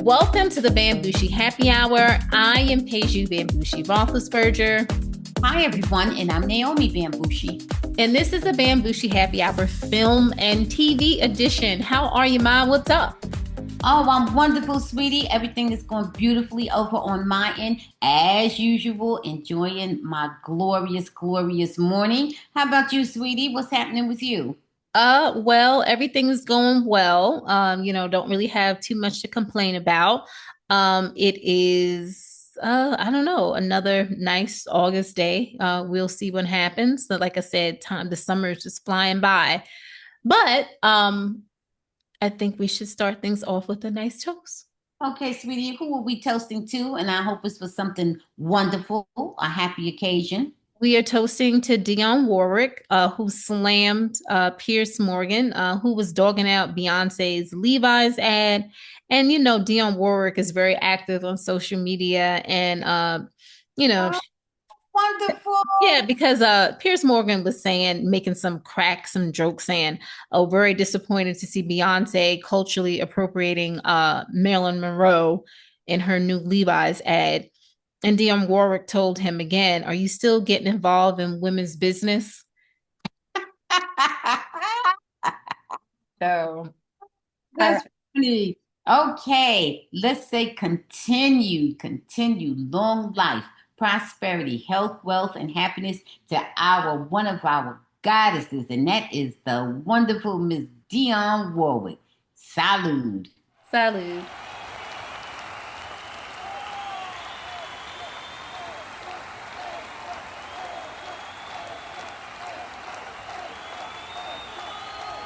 Welcome to the Bamgboshe Happy Hour. I am Peju Bamgboshe Rothlisberger. Hi, everyone, and I'm Naomi Bamgboshe. And this is a Bamgboshe Happy Hour film and TV edition. How are you, Ma? What's up? Oh, I'm wonderful, sweetie. Everything is going beautifully over on my end. As usual, enjoying my glorious, glorious morning. How about you, sweetie? What's happening with you? Well, everything is going well. Don't really have too much to complain about. It is, I don't know, another nice August day. We'll see what happens. So like I said, the summer is just flying by. But I think we should start things off with a nice toast. Okay, sweetie, who are we toasting to? And I hope it's for something wonderful, a happy occasion. We are toasting to Dionne Warwick, who slammed Piers Morgan, who was dogging out Beyonce's Levi's ad. And, Dionne Warwick is very active on social media. And, Oh, wonderful. yeah, because Piers Morgan was making some jokes saying, oh, very disappointed to see Beyonce culturally appropriating Marilyn Monroe in her new Levi's ad. And Dionne Warwick told him again, are you still getting involved in women's business? So That's funny. Okay, let's say continued long life, prosperity, health, wealth, and happiness to our one of our goddesses, and that is the wonderful Miss Dionne Warwick. Salud. salud.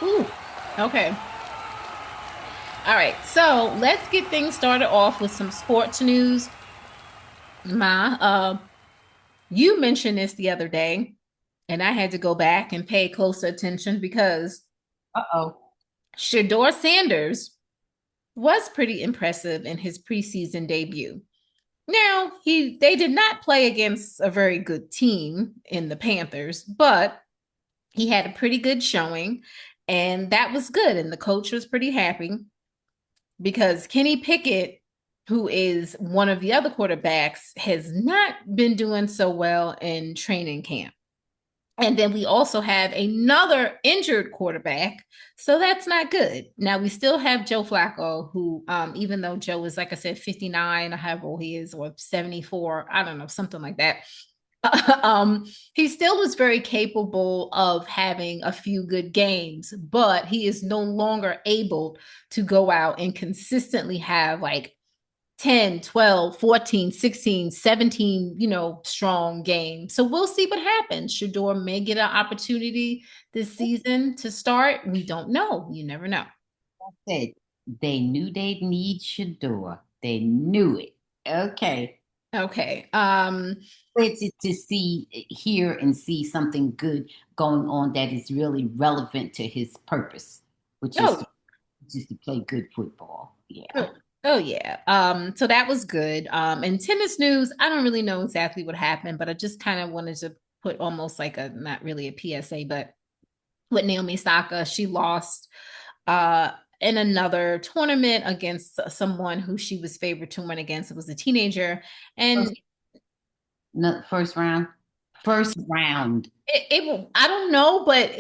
Ooh, okay. All right, so let's get things started off with some sports news. You mentioned this the other day, and I had to go back and pay closer attention because Uh-oh. Shedeur Sanders was pretty impressive in his preseason debut. Now, they did not play against a very good team in the Panthers, but he had a pretty good showing, and that was good. And the coach was pretty happy because Kenny Pickett, who is one of the other quarterbacks, has not been doing so well in training camp. And then we also have another injured quarterback. So that's not good. Now we still have Joe Flacco, who, even though Joe is, like I said, 59, or however old he is, or 74, I don't know, something like that. He still was very capable of having a few good games, but he is no longer able to go out and consistently have like 10, 12, 14, 16, 17, strong games. So we'll see what happens. Shedeur may get an opportunity this season to start. We don't know. You never know. Said they knew they'd need Shador. They knew it. Okay. Okay. To see, hear, and see something good going on that is really relevant to his purpose, which is Oh, just to play good football. Yeah. oh, oh yeah. So that was good. In tennis news, I don't really know exactly what happened, but I just kind of wanted to put almost like a not really a PSA, but with Naomi Osaka, she lost in another tournament against someone who she was favored to win against. It was a teenager, and First, no, first round. First round. I don't know, but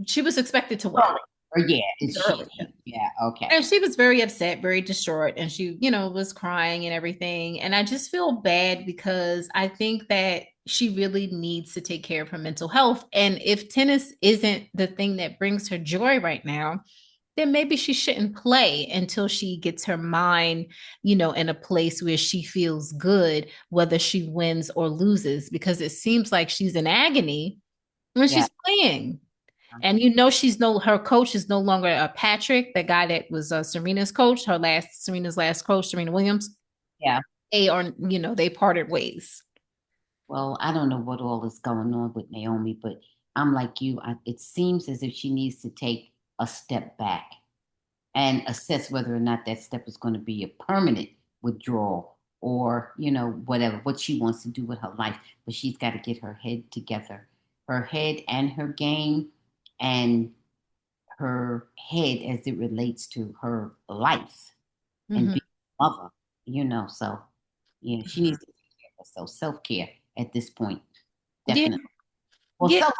she was expected to win. Early. Or yeah, it's Early. yeah, okay. And she was very upset, very distraught, and she, was crying and everything. And I just feel bad because I think that she really needs to take care of her mental health. And if tennis isn't the thing that brings her joy right now, then maybe she shouldn't play until she gets her mind, in a place where she feels good, whether she wins or loses, because it seems like she's in agony when Yeah. she's playing. And her coach is no longer Patrick, the guy that was Serena's coach, Serena's last coach, Serena Williams. Yeah. They parted ways. Well, I don't know what all is going on with Naomi, but I'm like you. It seems as if she needs to take a step back and assess whether or not that step is going to be a permanent withdrawal or, whatever, what she wants to do with her life. But she's got to get her head together, her head and her game, and her head as it relates to her life and Mhm. being mother, so yeah, she needs to take care of herself. Self-care at this point, Yeah. definitely. Well, Yeah. self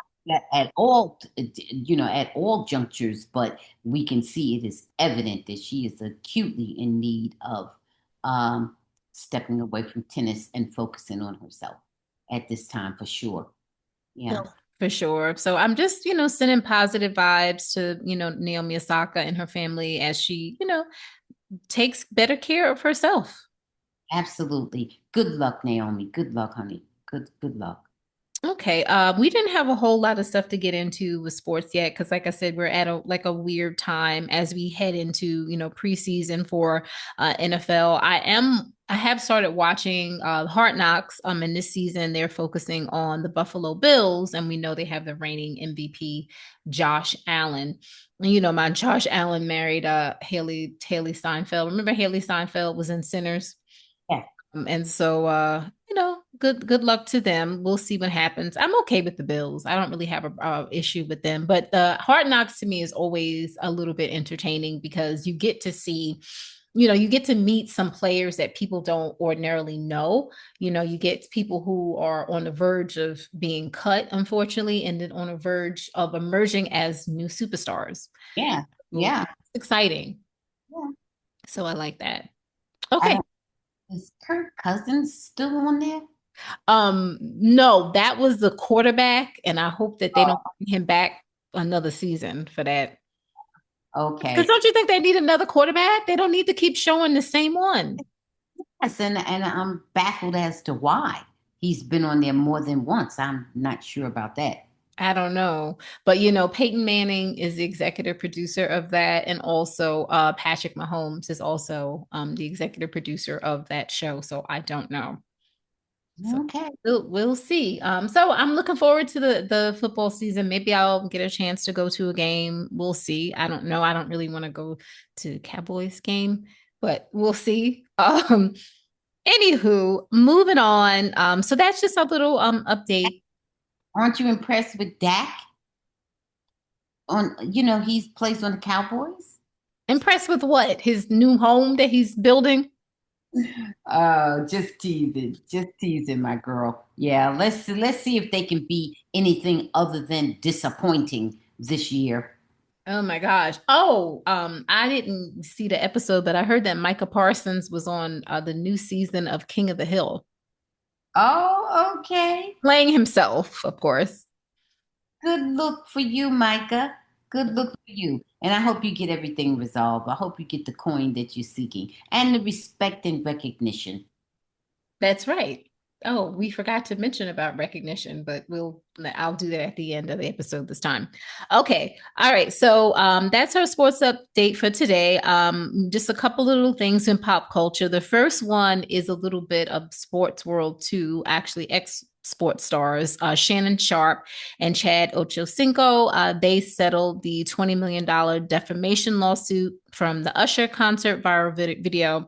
at all, at all junctures, but we can see it is evident that she is acutely in need of um, stepping away from tennis and focusing on herself at this time for sure. Yeah, No, for sure. So I'm just, sending positive vibes to, Naomi Osaka and her family as she, takes better care of herself. absolutely. Good luck, Naomi. Good luck, honey. Good luck. Okay. We didn't have a whole lot of stuff to get into with sports yet because, like I said, we're at a weird time as we head into preseason for NFL. I have started watching Hard Knocks. In this season, they're focusing on the Buffalo Bills, and we know they have the reigning MVP, Josh Allen. My Josh Allen married Haley Steinfeld. Remember Haley Steinfeld was in Sinners? Yeah. And so good luck to them. We'll see what happens. I'm okay with the Bills. I don't really have a issue with them, but the Hard Knocks to me is always a little bit entertaining because you get to see, you get to meet some players that people don't ordinarily know. You get people who are on the verge of being cut, unfortunately, and then on the verge of emerging as new superstars. Yeah. So Yeah. it's exciting. Yeah. So I like that. I Okay. don't, is Kirk Cousins still on there? No, that was the quarterback, and I hope that they don't Oh, bring him back another season for that. Because okay. don't you think they need another quarterback? They don't need to keep showing the same one. Yes, and I'm baffled as to why he's been on there more than once. I'm not sure about that. I don't know. But Peyton Manning is the executive producer of that. And also Patrick Mahomes is also the executive producer of that show. So I don't know. So Okay. we'll see. So I'm looking forward to the football season. Maybe I'll get a chance to go to a game. We'll see. I don't know. I don't really want to go to Cowboys game, but we'll see. Anywho, moving on. So that's just a little update. Aren't you impressed with Dak? He's placed on the Cowboys. Impressed with what? His new home that he's building? Just teasing, my girl. Yeah, let's see if they can be anything other than disappointing this year. Oh my gosh. Oh, I didn't see the episode, but I heard that Micah Parsons was on the new season of King of the Hill, Oh, okay. playing himself, of course. Good look for you, Micah. Good look for you. And I hope you get everything resolved. I hope you get the coin that you're seeking and the respect and recognition. That's right. Oh, we forgot to mention about recognition, but I'll do that at the end of the episode this time. Okay. All right. So that's our sports update for today. Just a couple little things in pop culture. The first one is a little bit of sports world too, actually ex sports stars, Shannon Sharpe and Chad Ochocinco. They settled the $20 million defamation lawsuit from the Usher concert viral video.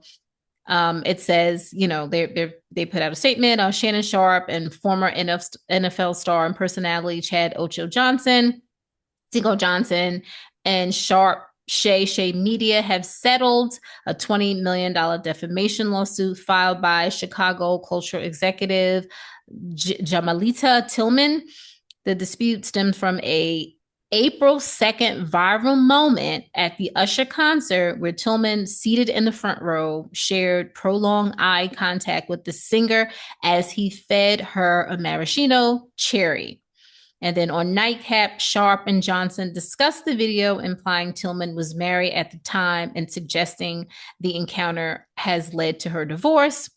It says, they put out a statement. Shannon Sharpe and former NFL star and personality Chad Cinco Johnson, and Sharpe Shay Media have settled a $20 million defamation lawsuit filed by Chicago cultural executive Jamalita Tillman. The dispute stemmed from a April 2nd viral moment at the Usher concert where Tillman, seated in the front row, shared prolonged eye contact with the singer as he fed her a maraschino cherry. And then on Nightcap, Sharpe and Johnson discussed the video, implying Tillman was married at the time and suggesting the encounter has led to her divorce.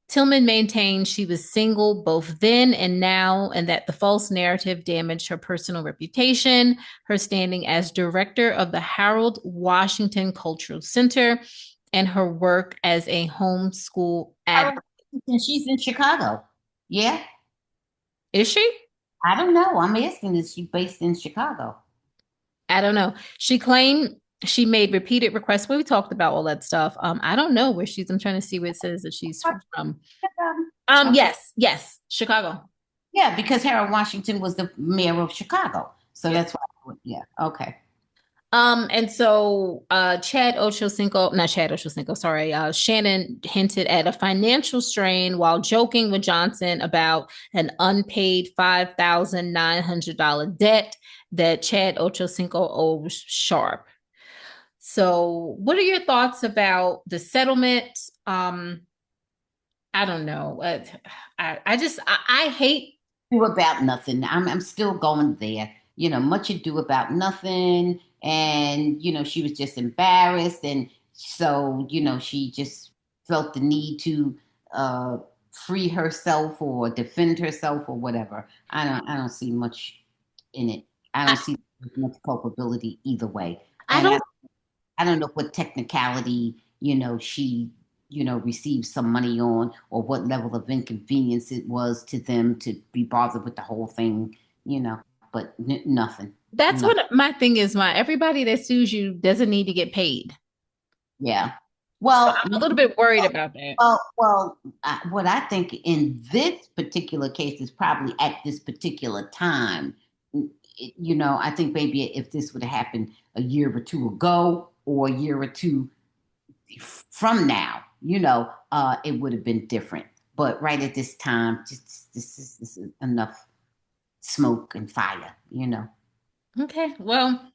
Tillman maintained she was single both then and now, and that the false narrative damaged her personal reputation, her standing as director of the Harold Washington Cultural Center, and her work as a homeschool advocate. She's in Chicago. Yeah, Is she? I don't know. I'm asking, is she based in Chicago? I don't know. She claimed she made repeated requests. We talked about all that stuff. I don't know where she's. I'm trying to see where it says that she's from. Okay. Yes, Chicago. Yeah, because Harold Washington was the mayor of Chicago. So Yeah. that's why, yeah, okay. And so Chad Ochocinco, not Chad Ochocinco, sorry, Shannon hinted at a financial strain while joking with Johnson about an unpaid $5,900 debt that Chad Ochocinco owes Sharpe. So, what are your thoughts about the settlement? I don't know. I hate. Do about nothing. I'm still going there. Much ado about nothing. And, she was just embarrassed. And so, she just felt the need to uh, free herself or defend herself or whatever. I don't see much in it. I don't I, see much culpability either way. I And don't. I don't know what technicality, she, received some money on or what level of inconvenience it was to them to be bothered with the whole thing, but nothing, That's nothing. what my thing is. My everybody that sues you doesn't need to get paid. Yeah. So Well, I'm a little bit worried about that. what I think in this particular case is probably at this particular time. I think maybe if this would have happened a year or two ago or a year or two from now, it would have been different. But right at this time, just this is enough smoke and fire. Okay. Well,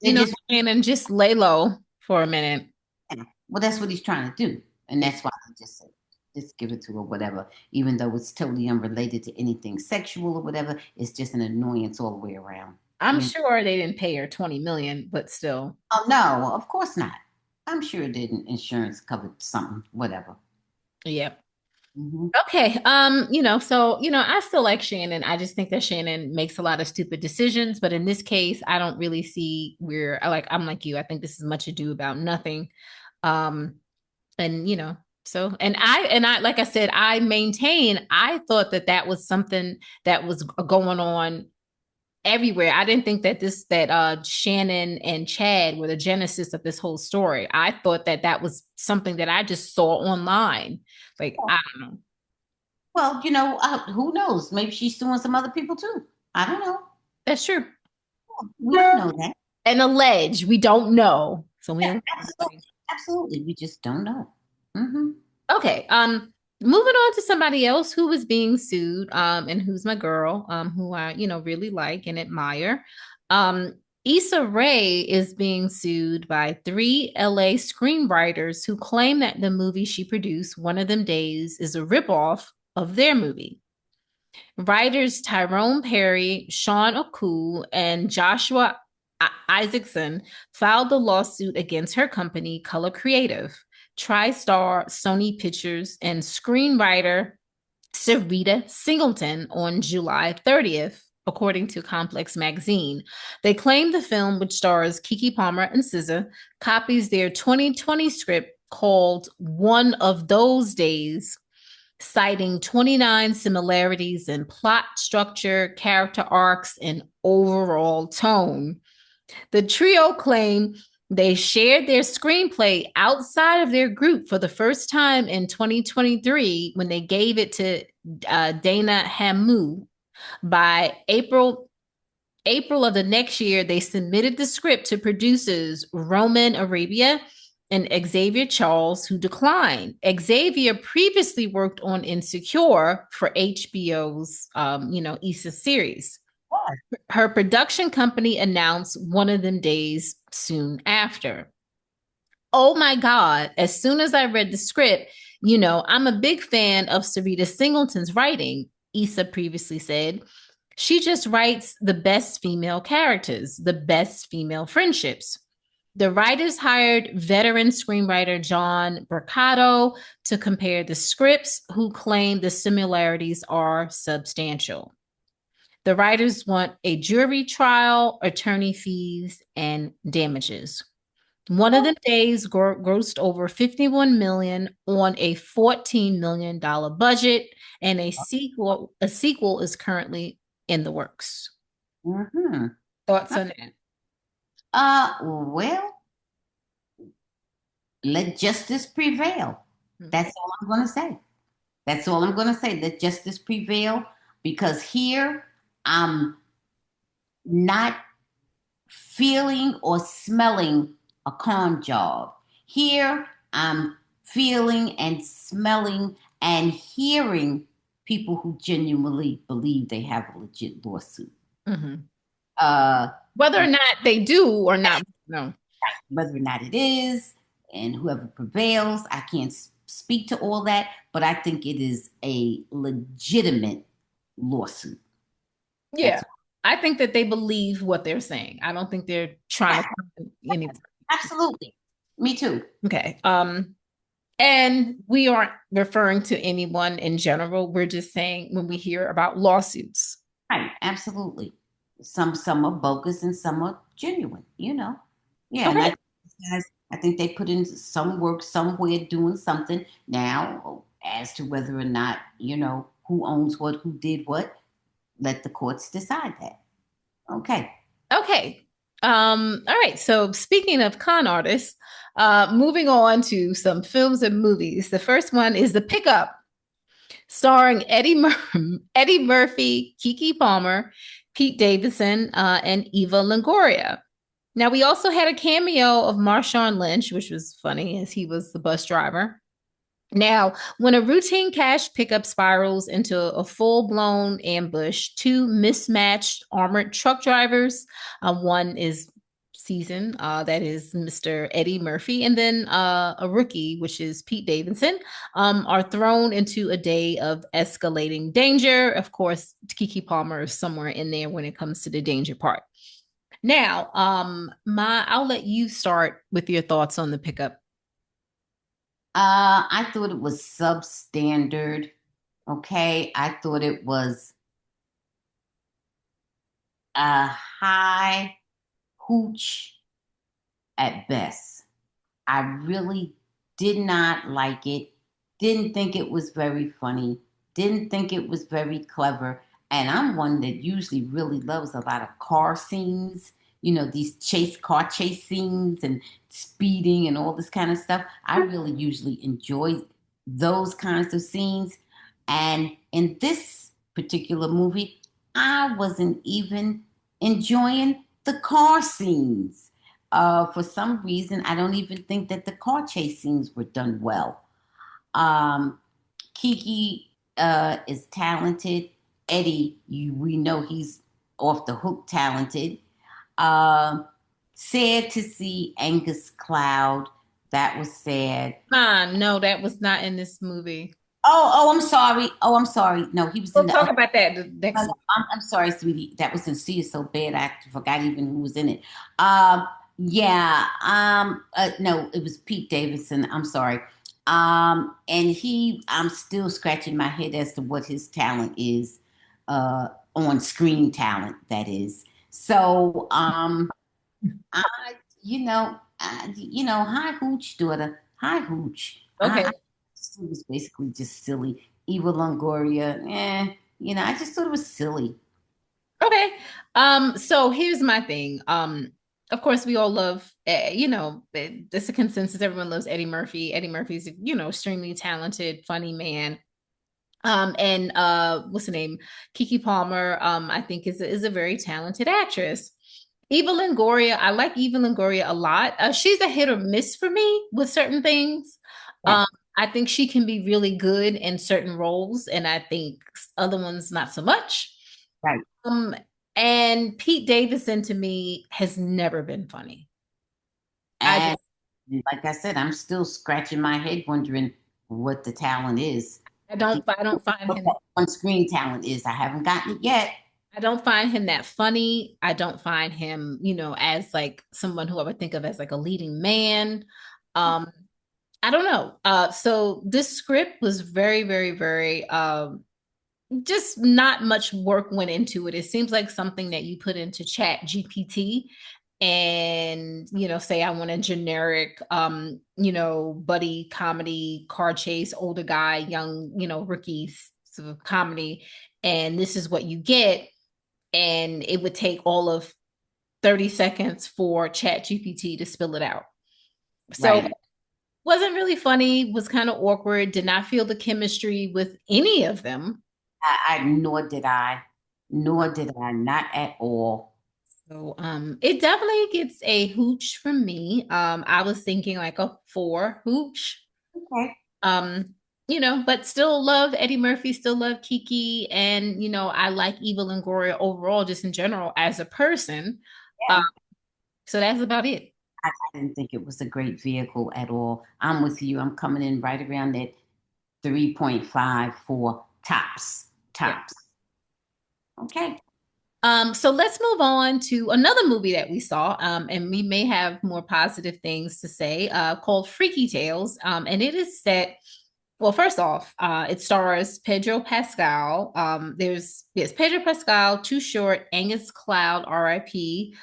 They just and just lay low for a minute. well, that's what he's trying to do, and Yeah. that's why they just said just give it to her, whatever. Even though it's totally unrelated to anything sexual or whatever, it's just an annoyance all the way around. I'm You know? sure they didn't pay her 20 million, but still. Oh no, of course not. I'm sure it didn't. Insurance covered something, whatever. Yep. Hmm. Okay. I still like Shannon. I just think that Shannon makes a lot of stupid decisions, but in this case, I don't really see where I'm like you. I think this is much ado about nothing. Um, and so and I like I said, I maintain I thought that that was something that was going on everywhere. I didn't think that Shannon and Chad were the genesis of this whole story. I thought that that was something that I just saw online. Like, I don't know. Well, who knows? Maybe she's suing some other people too. I don't know. That's true. We don't know that. And allege, we don't know. So we Yeah, don't absolutely. Absolutely. We just don't know. Hmm. Okay. Moving on to somebody else who was being sued, and who's my girl, who I, really like and admire. Um, Issa Rae is being sued by three LA screenwriters who claim that the movie she produced, One of Them Days, is a ripoff of their movie. Writers Tyrone Perry, Sean Oku, and Joshua Isaacson filed the lawsuit against her company, Color Creative, TriStar, Sony Pictures, and screenwriter Sarita Singleton on July 30th, according to Complex Magazine. They claim the film, which stars Keke Palmer and SZA, copies their 2020 script called One of Those Days, citing 29 similarities in plot structure, character arcs, and overall tone. The trio claim they shared their screenplay outside of their group for the first time in 2023 when they gave it to Dana Hamu. By April of the next year, they submitted the script to producers Roman Arabia and Xavier Charles, who declined. Xavier previously worked on Insecure for HBO's, Issa series. Her production company announced One of Them Days soon after. Oh my God. As soon as I read the script, I'm a big fan of Sarita Singleton's writing, Issa previously said. She just writes the best female characters, the best female friendships. The writers hired veteran screenwriter John Bercato to compare the scripts, who claim the similarities are substantial. The writers want a jury trial, attorney fees, and damages. One of the days grossed over 51 million on a $14 million budget, and a sequel is currently in the works. Hmm. Thoughts on that? Well, let justice prevail. That's all I'm going to say. That's all I'm going to say. Let justice prevail because here I'm not feeling or smelling a con job. Here, I'm feeling and smelling and hearing people who genuinely believe they have a legit lawsuit. Mhm. Uh, Whether or not they do or not, no. whether or not it is, and whoever prevails, I can't speak to all that, but I think it is a legitimate lawsuit. Yeah. That's I think that they believe what they're saying. I don't think they're trying to any. absolutely me too. Okay. And we aren't referring to anyone in general. We're just saying when we hear about lawsuits. Right, absolutely. Some are bogus and some are genuine, you know. Yeah, and Okay. I think they put in some work somewhere doing something. Now, as to whether or not, who owns what, who did what, let the courts decide that. Okay. Okay. All right. So speaking of con artists, moving on to some films and movies. The first one is The Pickup, starring Eddie Murphy, Keke Palmer, Pete Davidson, and Eva Longoria. Now, we also had a cameo of Marshawn Lynch, which was funny as he was the bus driver. Now, when a routine cash pickup spirals into a full blown ambush, two mismatched armored truck drivers, one is seasoned, that is Mr. Eddie Murphy, and then a rookie, which is Pete Davidson, are thrown into a day of escalating danger. Of course, Keke Palmer is somewhere in there when it comes to the danger part. Now, I'll let you start with your thoughts on the pickup. I thought it was substandard. Okay. I thought it was a high hooch at best. I really did not like it. Didn't think it was very funny. Didn't think it was very clever. And I'm one that usually really loves a lot of car scenes, these car chase scenes and speeding and all this kind of stuff. I really usually enjoy those kinds of scenes. And in this particular movie, I wasn't even enjoying the car scenes. For some reason, I don't even think that the car chase scenes were done well. Um, Kiki is talented. Eddie, we know he's off the hook talented. Um, Sad to see Angus Cloud. That was sad. No, that was not in this movie. I'm sorry. Oh, I'm sorry. No, he was in We'll the. talk about that next week. I'm sorry, sweetie. That was in See Is So Bad. I forgot even who was in it. Yeah. No, it was Pete Davidson. I'm sorry. And I'm still scratching my head as to what his talent is, on screen talent, that is. So, I, hi hooch, daughter. Hi hooch. Okay. It was basically just silly. Eva Longoria, I just thought it was silly. Okay. So here's my thing. Of course, we all love, there's a consensus. Everyone loves Eddie Murphy. Eddie Murphy's, extremely talented, funny man. And what's the name? Keke Palmer, I think is a very talented actress. Eva Longoria, I like Eva Longoria a lot. She's a hit or miss for me with certain things. Yeah, Um, I think she can be really good in certain roles, and I think other ones not so much. right. Um, and Pete Davidson to me has never been funny. I And just like I said, I'm still scratching my head wondering what the talent is. I don't find What him that on screen talent is. I haven't gotten it yet. I don't find him that funny. I don't find him, as like someone who I would think of as like a leading man. Um, I don't know. So this script was very, very, very just not much work went into it. It seems like something that you put into Chat GPT and say I want a generic buddy comedy, car chase, older guy, young, rookies sort of comedy, and this is what you get. And it would take all of 30 seconds for Chat GPT to spill it out. So Right. wasn't really funny, was kind of awkward, did not feel the chemistry with any of them. Nor did I, not at all. So it definitely gets a hooch from me. I was thinking like a 4 hooch. Okay. Um, but still love Eddie Murphy, still love Kiki, and I like Eva Longoria overall, just in general as a person. Uh, Yeah. so that's about it. I didn't think it was a great vehicle at all. I'm with you. I'm coming in right around that 3.5 for tops. Yeah. Tops. Okay. So let's move on to another movie that we saw, and we may have more positive things to say, called Freaky Tales. And it is set, well, first off, it stars Pedro Pascal. Yes, Pedro Pascal, Too Short, Angus Cloud, R.I.P.,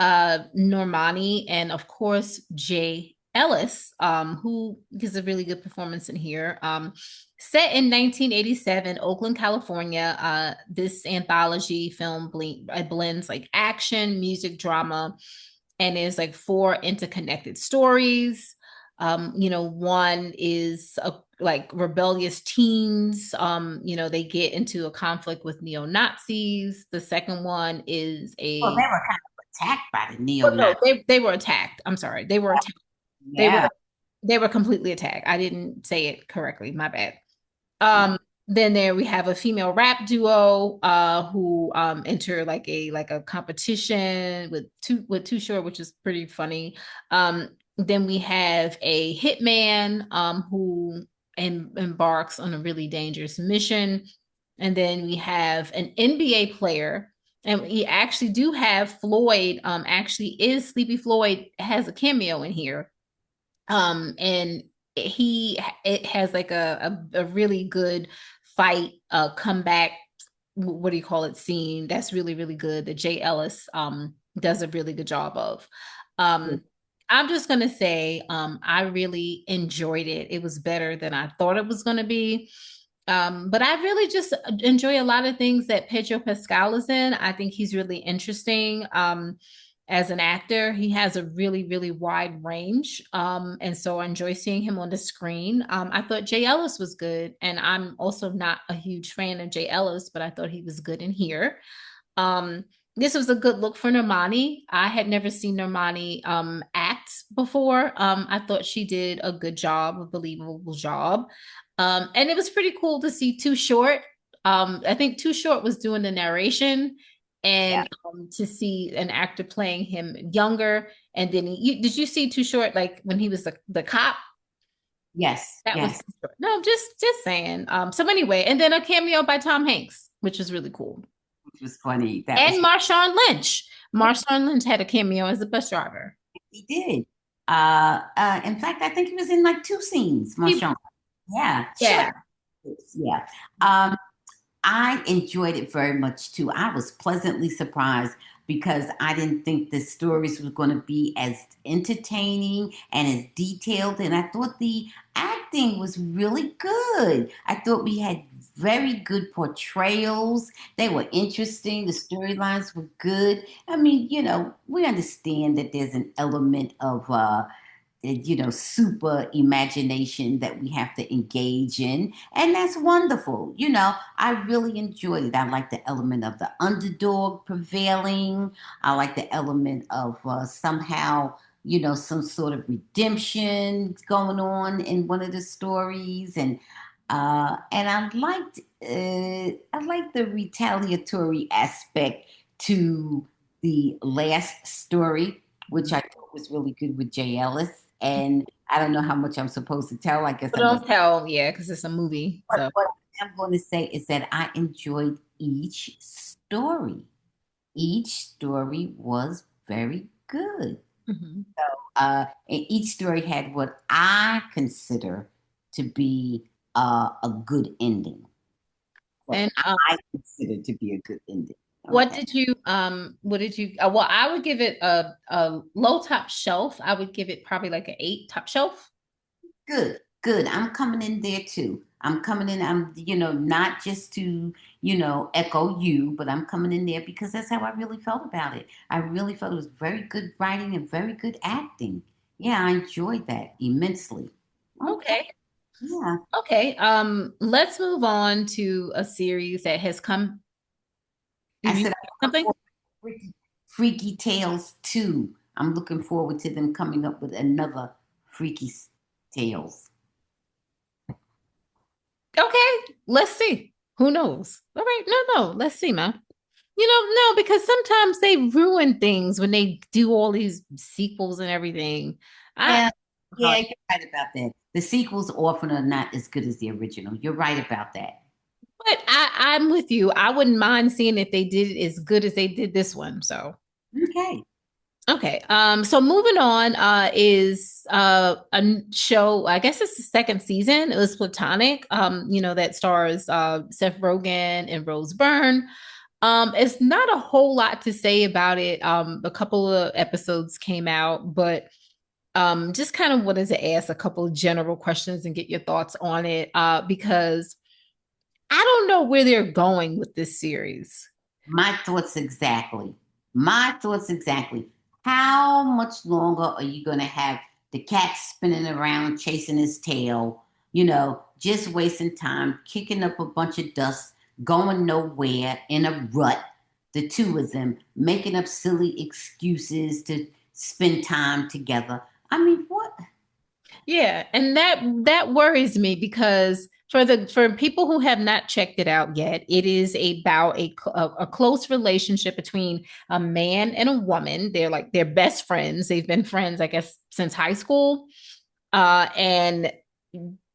Normani, and of course Jay Ellis, who gives a really good performance in here. Set in 1987, Oakland, California, this anthology film blends like action, music, drama, and is like 4 interconnected stories. One is like rebellious teens. They get into a conflict with neo Nazis. The second one is Well, they a were kind of attacked by the oh, no, neo-Nazis. they were attacked. I'm sorry, they were attacked. They were Yeah. they were completely attacked. I didn't say it correctly. My bad. Then there we have a female rap duo who enter like a competition with Too Short, which is pretty funny. Then we have a hitman who embarks on a really dangerous mission. And then we have an NBA player. And we actually do have Floyd, actually is Sleepy Floyd, has a cameo in here. And it has like a really good fight comeback, what do you call it, scene that's really really good that Jay Ellis does a really good job of. um I'm just gonna say I really enjoyed it. It was better than I thought it was gonna be. But I really just enjoy a lot of things that Pedro Pascal is in. I think he's really interesting. As an actor, he has a really, really wide range. And so I enjoy seeing him on the screen. I thought Jay Ellis was good, and I'm also not a huge fan of Jay Ellis, but I thought he was good in here. Um, this was a good look for Normani. I had never seen Normani act before. I thought she did a good job, a believable job. And it was pretty cool to see Too Short. I think Too Short was doing the narration, Yeah. and to see an actor playing him younger. And then did you see Too Short like when he was the cop? Yes. That was Yes. Too Short. No, just saying. So anyway, and then a cameo by Tom Hanks, which was really cool. Which was funny. That was And Marshawn Lynch. Marshawn Lynch had a cameo as a bus driver. he did. In fact, I think he was in like 2 scenes, He, Marshawn. Yeah. Short. yeah. Yeah. Um, I enjoyed it very much too. I was pleasantly surprised because I didn't think the stories were going to be as entertaining and as detailed. And I thought the acting was really good. I thought we had very good portrayals. They were interesting. The storylines were good. I mean, we understand that there's an element of super imagination that we have to engage in. And that's wonderful. I really enjoyed it. I like the element of the underdog prevailing. I like the element of somehow, some sort of redemption going on in one of the stories. And I liked the retaliatory aspect to the last story, which I thought was really good with Jay Ellis. And I don't know how much I'm supposed to tell. I guess But I'm going don't tell, yeah, because it's a movie. but So what I'm going to say is that I enjoyed each story. Each story was very good. mhm. And each story had what I consider to be a good ending. What And I consider to be a good ending. what Okay. did you well, I would give it a low top shelf. I would give it probably like an 8 top shelf. Good, good. I'm coming in there too. I'm coming in. I'm, not just to, echo you, but I'm coming in there because that's how I really felt about it. I really felt it was very good writing and very good acting. Yeah, I enjoyed that immensely. Okay. Okay. Yeah. Okay. Let's move on to a series that has come. I You said, something? Freaky Tales 2. I'm looking forward to them coming up with another Freaky Tales. Okay, let's see. Who knows? All right, no, let's see, man. No, because sometimes they ruin things when they do all these sequels and everything. I Yeah, yeah, hard, you're right about that. The sequels often are not as good as the original. You're right about that. but I'm with you. I wouldn't mind seeing if they did it as good as they did this one. So Okay. okay. So moving on is a show, I guess it's the second season. It was Platonic, that stars Seth Rogen and Rose Byrne. It's not a whole lot to say about it. A couple of episodes came out, but just kind of wanted to ask a couple of general questions and get your thoughts on it because I don't know where they're going with this series. My thoughts exactly. My thoughts exactly. How much longer are you going to have the cat spinning around chasing his tail, just wasting time, kicking up a bunch of dust, going nowhere in a rut, the two of them making up silly excuses to spend time together? I mean, what? Yeah, and that worries me because for people who have not checked it out yet, it is about a close relationship between a man and a woman. They're best friends. They've been friends, I guess, since high school. And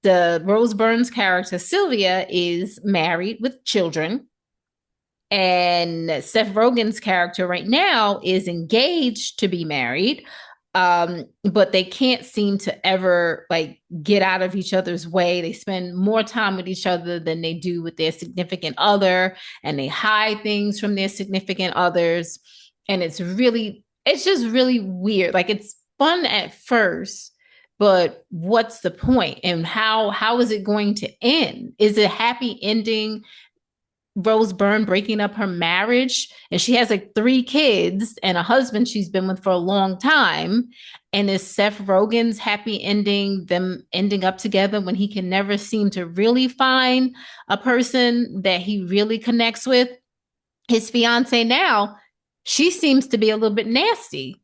the Rose Byrne's character Sylvia is married with children, and Seth Rogen's character right now is engaged to be married, but they can't seem to ever like get out of each other's way. They spend more time with each other than they do with their significant other, and they hide things from their significant others, and it's just really weird. Like, it's fun at first, but what's the point, and how is it going to end? Is it a happy ending? Rose Byrne breaking up her marriage, and she has like 3 kids and a husband she's been with for a long time. And is Seth Rogen's happy ending them ending up together when he can never seem to really find a person that he really connects with? His fiance now, she seems to be a little bit nasty.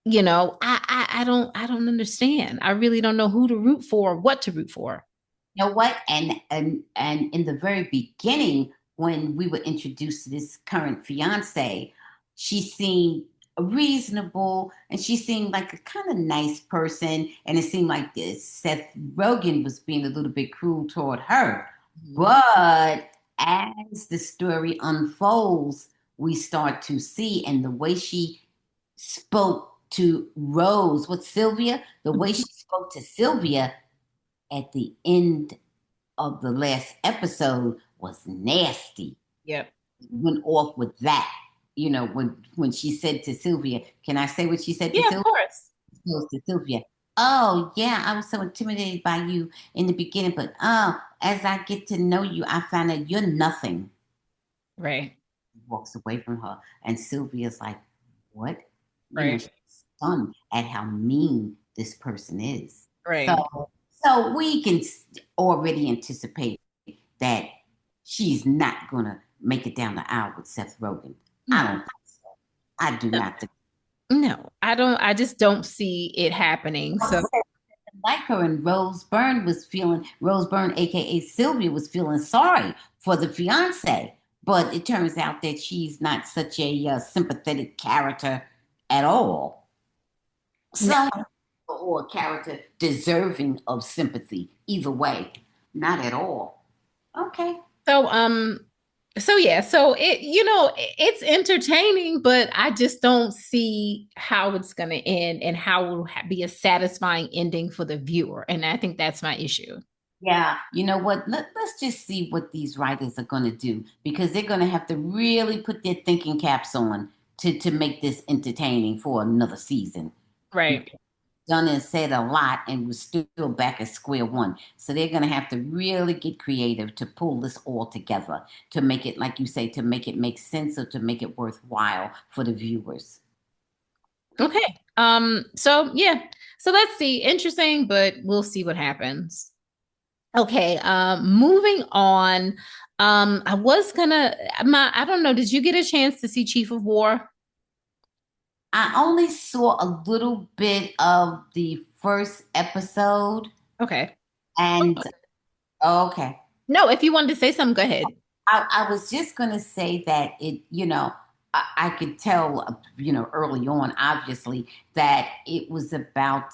I don't understand. I really don't know who to root for, what to root for. You know what? And in the very beginning, when we were introduced to this current fiance, she seemed reasonable and she seemed like a kind of nice person. And it seemed like this Seth Rogen was being a little bit cruel toward her. But as the story unfolds, we start to see, and the way she spoke to Rose, with Sylvia, the way she spoke to Sylvia at the end of the last episode was nasty. Yep. Went off with that. When she said to Sylvia, can I say what she said to Yeah, of Sylvia? course. She goes to Sylvia, oh yeah, I was so intimidated by you in the beginning, but as I get to know you, I find that you're nothing. Right. Walks away from her, and Sylvia's like, what? Right. She's stunned at how mean this person is. So Right. so we can already anticipate that she's not gonna make it down the aisle with Seth Rogen. I No. don't think so. I do No. not think No, I don't. I just don't see it happening. So, so. Like her, and Rose Byrne, aka Sylvia, was feeling sorry for the fiance. But it turns out that she's not such a sympathetic character at all. no. So, or a character deserving of sympathy. Either way, not at all. Okay. So, so yeah, so it's entertaining, but I just don't see how it's going to end and how it will be a satisfying ending for the viewer. And I think that's my issue. Yeah, you know what? Let's just see what these writers are going to do, because they're going to have to really put their thinking caps on to make this entertaining for another season. We've Right. done and said a lot, and we're still back at square one. So they're going to have to really get creative to pull this all together, to make it, like you say, to make it make sense, or to make it worthwhile for the viewers. Okay. So yeah. So let's see. Interesting, but we'll see what happens. Okay. Moving on. I was gonna I don't know, did you get a chance to see Chief of War? I only saw a little bit of the first episode, Okay. and okay. No, if you wanted to say something, go ahead. I was just going to say that I could tell, early on, obviously, that it was about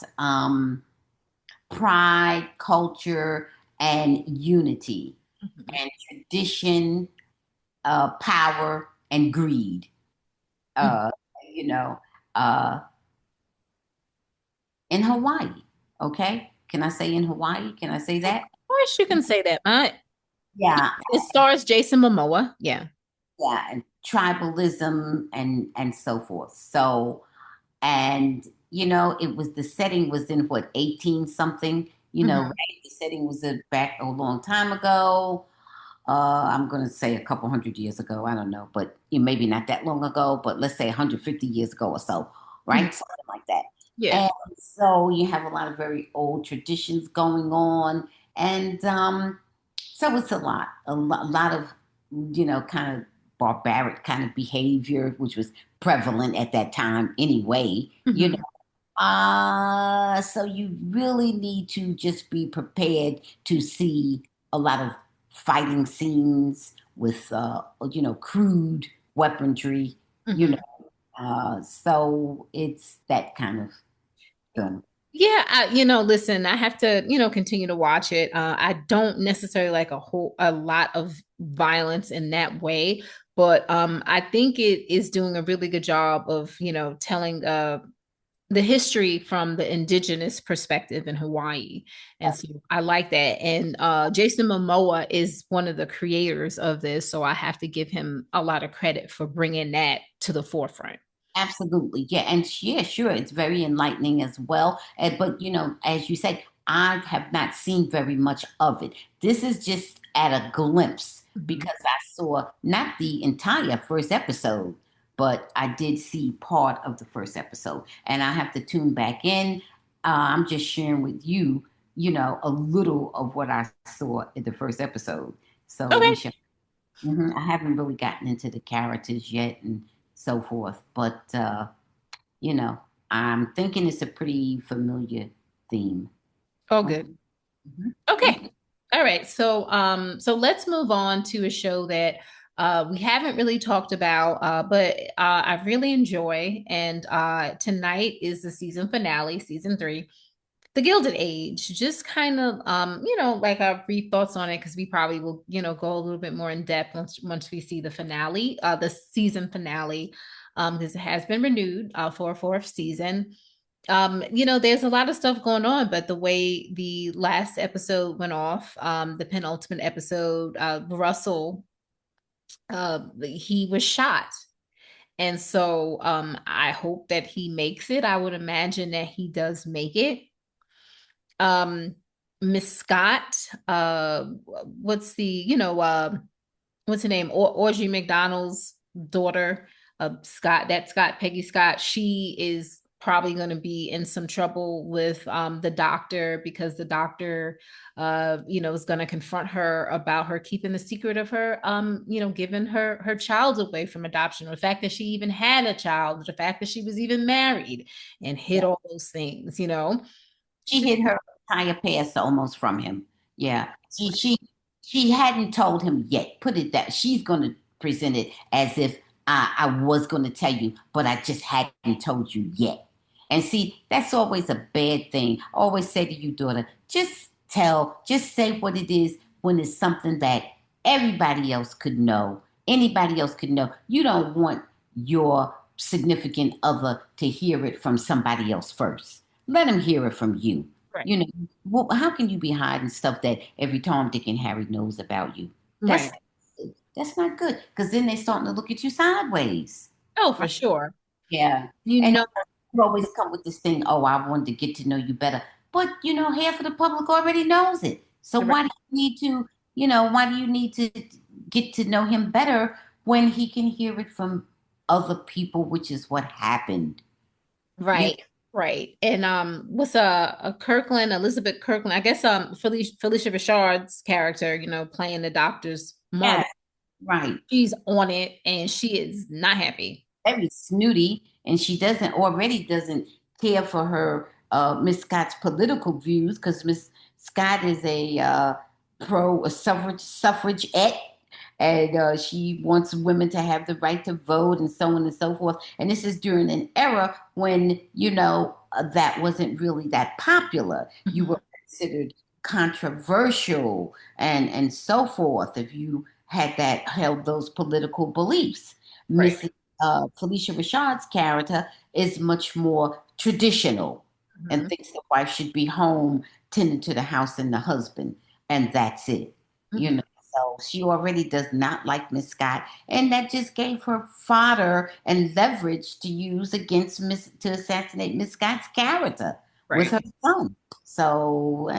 pride, culture, and unity, Mhm. and tradition, power, and greed. Mhm. Uh, you know, uh, in Hawaii. Okay. Can I say in Hawaii? Can I say Of that? course, you can say that. Yeah. It stars Jason Momoa. Yeah. Yeah. And tribalism and so forth. So, and it was, the setting was in what, 18 something, Mhm. right? The setting was back a long time ago. I'm going to say a couple hundred years ago. I don't know, but maybe not that long ago, but let's say 150 years ago or so, Mhm. right? Something like that. Yeah. And so you have a lot of very old traditions going on. And so it's a lot of, kind of barbaric kind of behavior, which was prevalent at that time anyway. Mhm. So you really need to just be prepared to see a lot of fighting scenes with, crude weaponry, you know. Mhm. So it's that kind of film. Yeah, listen, I have to, continue to watch it. I don't necessarily like a lot of violence in that way, but I think it is doing a really good job of, telling the history from the indigenous perspective in Hawaii. And so I like that. And Jason Momoa is one of the creators of this, so I have to give him a lot of credit for bringing that to the forefront. Absolutely. Yeah. And yeah, sure. It's very enlightening as well. But, as you said, I have not seen very much of it. This is just at a glimpse Mhm. because I saw not the entire first episode, but I did see part of the first episode. And I have to tune back in. I'm just sharing with you, a little of what I saw in the first episode. So we Okay. shall. I haven't really gotten into the characters yet and so forth, but you know, I'm thinking it's a pretty familiar theme. All good. Mhm. Mhm. Okay. Okay. All right. So let's move on to a show that we haven't really talked about, but I really enjoy. And tonight is the season finale, season three, The Gilded Age. Just kind of, like our brief thoughts on it, because we probably will, go a little bit more in depth once we see the finale, the season finale, because it has been renewed for a fourth season. There's a lot of stuff going on, but the way the last episode went off, the penultimate episode, Russell, he was shot. And so I hope that he makes it. I would imagine that he does make it. Um, Miss Scott, what's the, what's her name? Audrey McDonald's daughter, Scott, Peggy Scott. She is probably going to be in some trouble with the doctor, because the doctor, is going to confront her about her keeping the secret of her, giving her child away from adoption, or the fact that she even had a child, the fact that she was even married, and hid Yeah. all those things. She hid her entire past almost from him. Yeah. She hadn't told him yet. Put it that she's going to present it as if I was going to tell you, but I just hadn't told you yet. And see, that's always a bad thing. I always say to you, daughter, just say what it is when it's something that everybody else could know, anybody else could know. You don't want your significant other to hear it from somebody else first. Let him hear it from you. Right. You know, well, how can you be hiding stuff that every Tom, Dick, and Harry knows about you? That's Right. that's not good because then they're starting to look at you sideways. Oh, for Right? sure. Yeah. You And know, you always come with this thing, oh, I wanted to get to know you better. But, half of the public already knows it. So right. why do you need to get to know him better when he can hear it from other people, which is what happened? You Right, right. And what's a Kirkland, Elizabeth Kirkland, I guess Felicia Richard's character, playing the doctor's mother. Yes, right. She's on it and she is not happy. Very snooty. and she doesn't care for her Miss Scott's political views because Miss Scott is a suffragette, and she wants women to have the right to vote and so on and so forth. And this is during an era when that wasn't really that popular. You Mhm. were considered controversial and so forth if you held those political beliefs. Right. Mrs. Felicia Rashad's character is much more traditional and Mhm. thinks the wife should be home tending to the house and the husband, and that's it. You Mhm. know, so she already does not like Miss Scott, and that just gave her fodder and leverage to use against to assassinate Miss Scott's character with Right. her son. So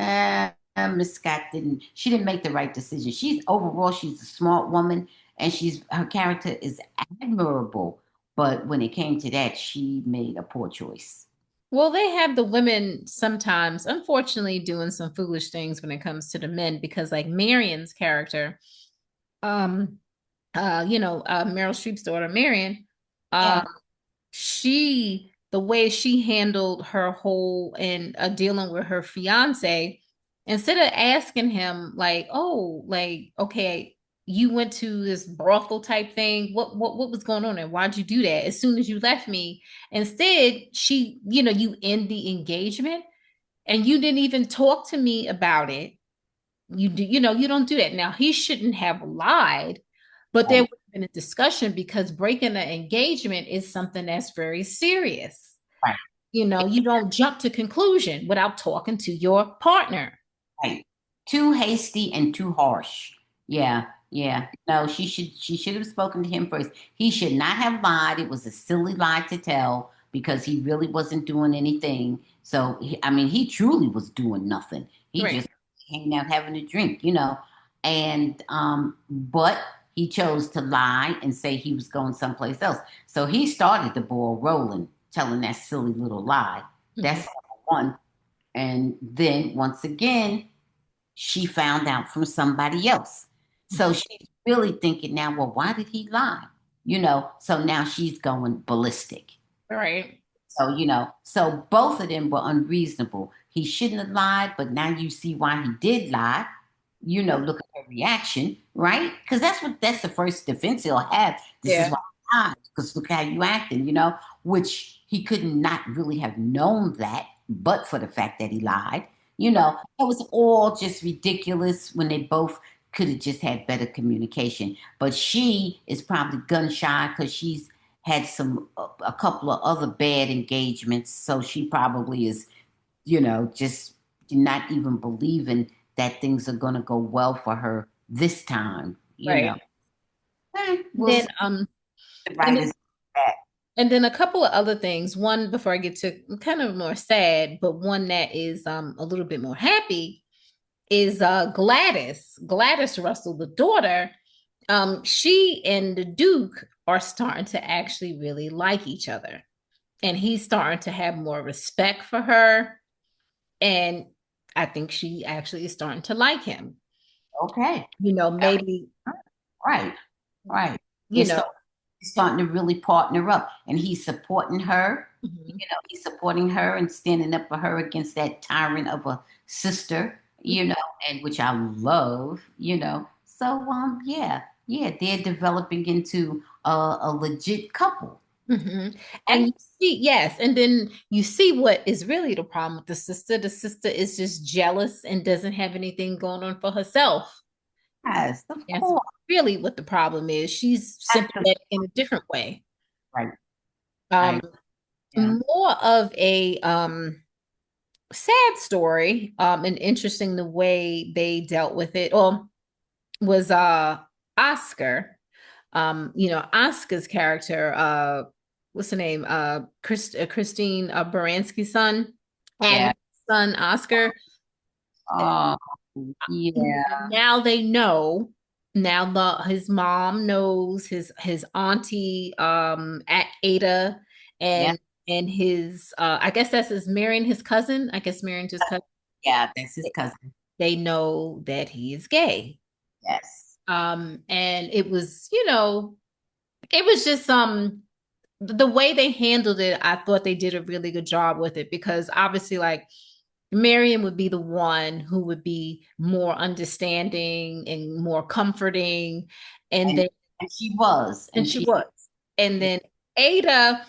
Miss Scott didn't make the right decision. She's a smart woman, and her character is admirable. But when it came to that, she made a poor choice. Well, they have the women sometimes, unfortunately, doing some foolish things when it comes to the men because, like Marion's character, um, Meryl Streep's daughter, Marion, um, Yeah. the way she handled her whole and dealing with her fiance, instead of asking him like, oh, like, okay, you went to this brothel type thing. What was going on and why'd you do that as soon as you left me? Instead, you end the engagement and you didn't even talk to me about it. You don't do that. Now he shouldn't have lied, but there Right. would have been a discussion because breaking an engagement is something that's very serious. Right. You don't jump to conclusion without talking to your partner. Right. Too hasty and too harsh. Yeah, yeah. No, she should have spoken to him first. He should not have lied. It was a silly lie to tell because he really wasn't doing anything. So I mean, he truly was doing nothing. He Right. just hanging out having a drink. And but he chose to lie and say he was going someplace else. So he started the ball rolling, telling that silly little lie. That's Mhm. number one. And then once again, she found out from somebody else. So Mhm. she's really thinking now, well, why did he lie? So now she's going ballistic. Right. So both of them were unreasonable. He shouldn't have lied, but now you see why he did lie. Look at her reaction, right? Because that's the first defense he'll have. This is Yeah. why I lied, because look how you acting, which he could not really have known that, but for the fact that he lied. It was all just ridiculous when they both could have just had better communication. But she is probably gun shy because she's had a couple of other bad engagements, so she probably is, just not even believing that things are going to go well for her this time. Right. We'll Then see the and writers back. and then a couple of other things. One before I get to kind of more sad, but one that is a little bit more happy is Gladys Russell, the daughter. She and the Duke are starting to actually really like each other. And he's starting to have more respect for her. And I think she actually is starting to like him. Okay. Maybe, Right. Right. you They're know, starting to really partner up, and he's supporting her. mhm, He's supporting her and standing up for her against that tyrant of a sister. And which I love. So yeah, yeah, they're developing into a legit couple. mhm. And Okay? you see, yes, and then you see what is really the problem with the sister. The sister is just jealous and doesn't have anything going on for herself. Yes, of That's course. really what the problem is. She's Absolutely sympathetic in a different way. right. Um, Right. Yeah. More of a sad story, and interesting the way they dealt with it. Well, was Oscar. Oscar's character, what's her name? Christine Baranski's son, and Yeah. son Oscar. Oh, yeah. Now they know. Now his mom knows, his auntie at Ada, Yeah. and his I guess that's his marrying his cousin. I guess marrying his cousin. Yeah. That's his cousin. They know that he is gay. Yes. And it was just the way they handled it, I thought they did a really good job with it because obviously, like, Marion would be the one who would be more understanding and more comforting. And And then, and she was, and and she she was. And then Ada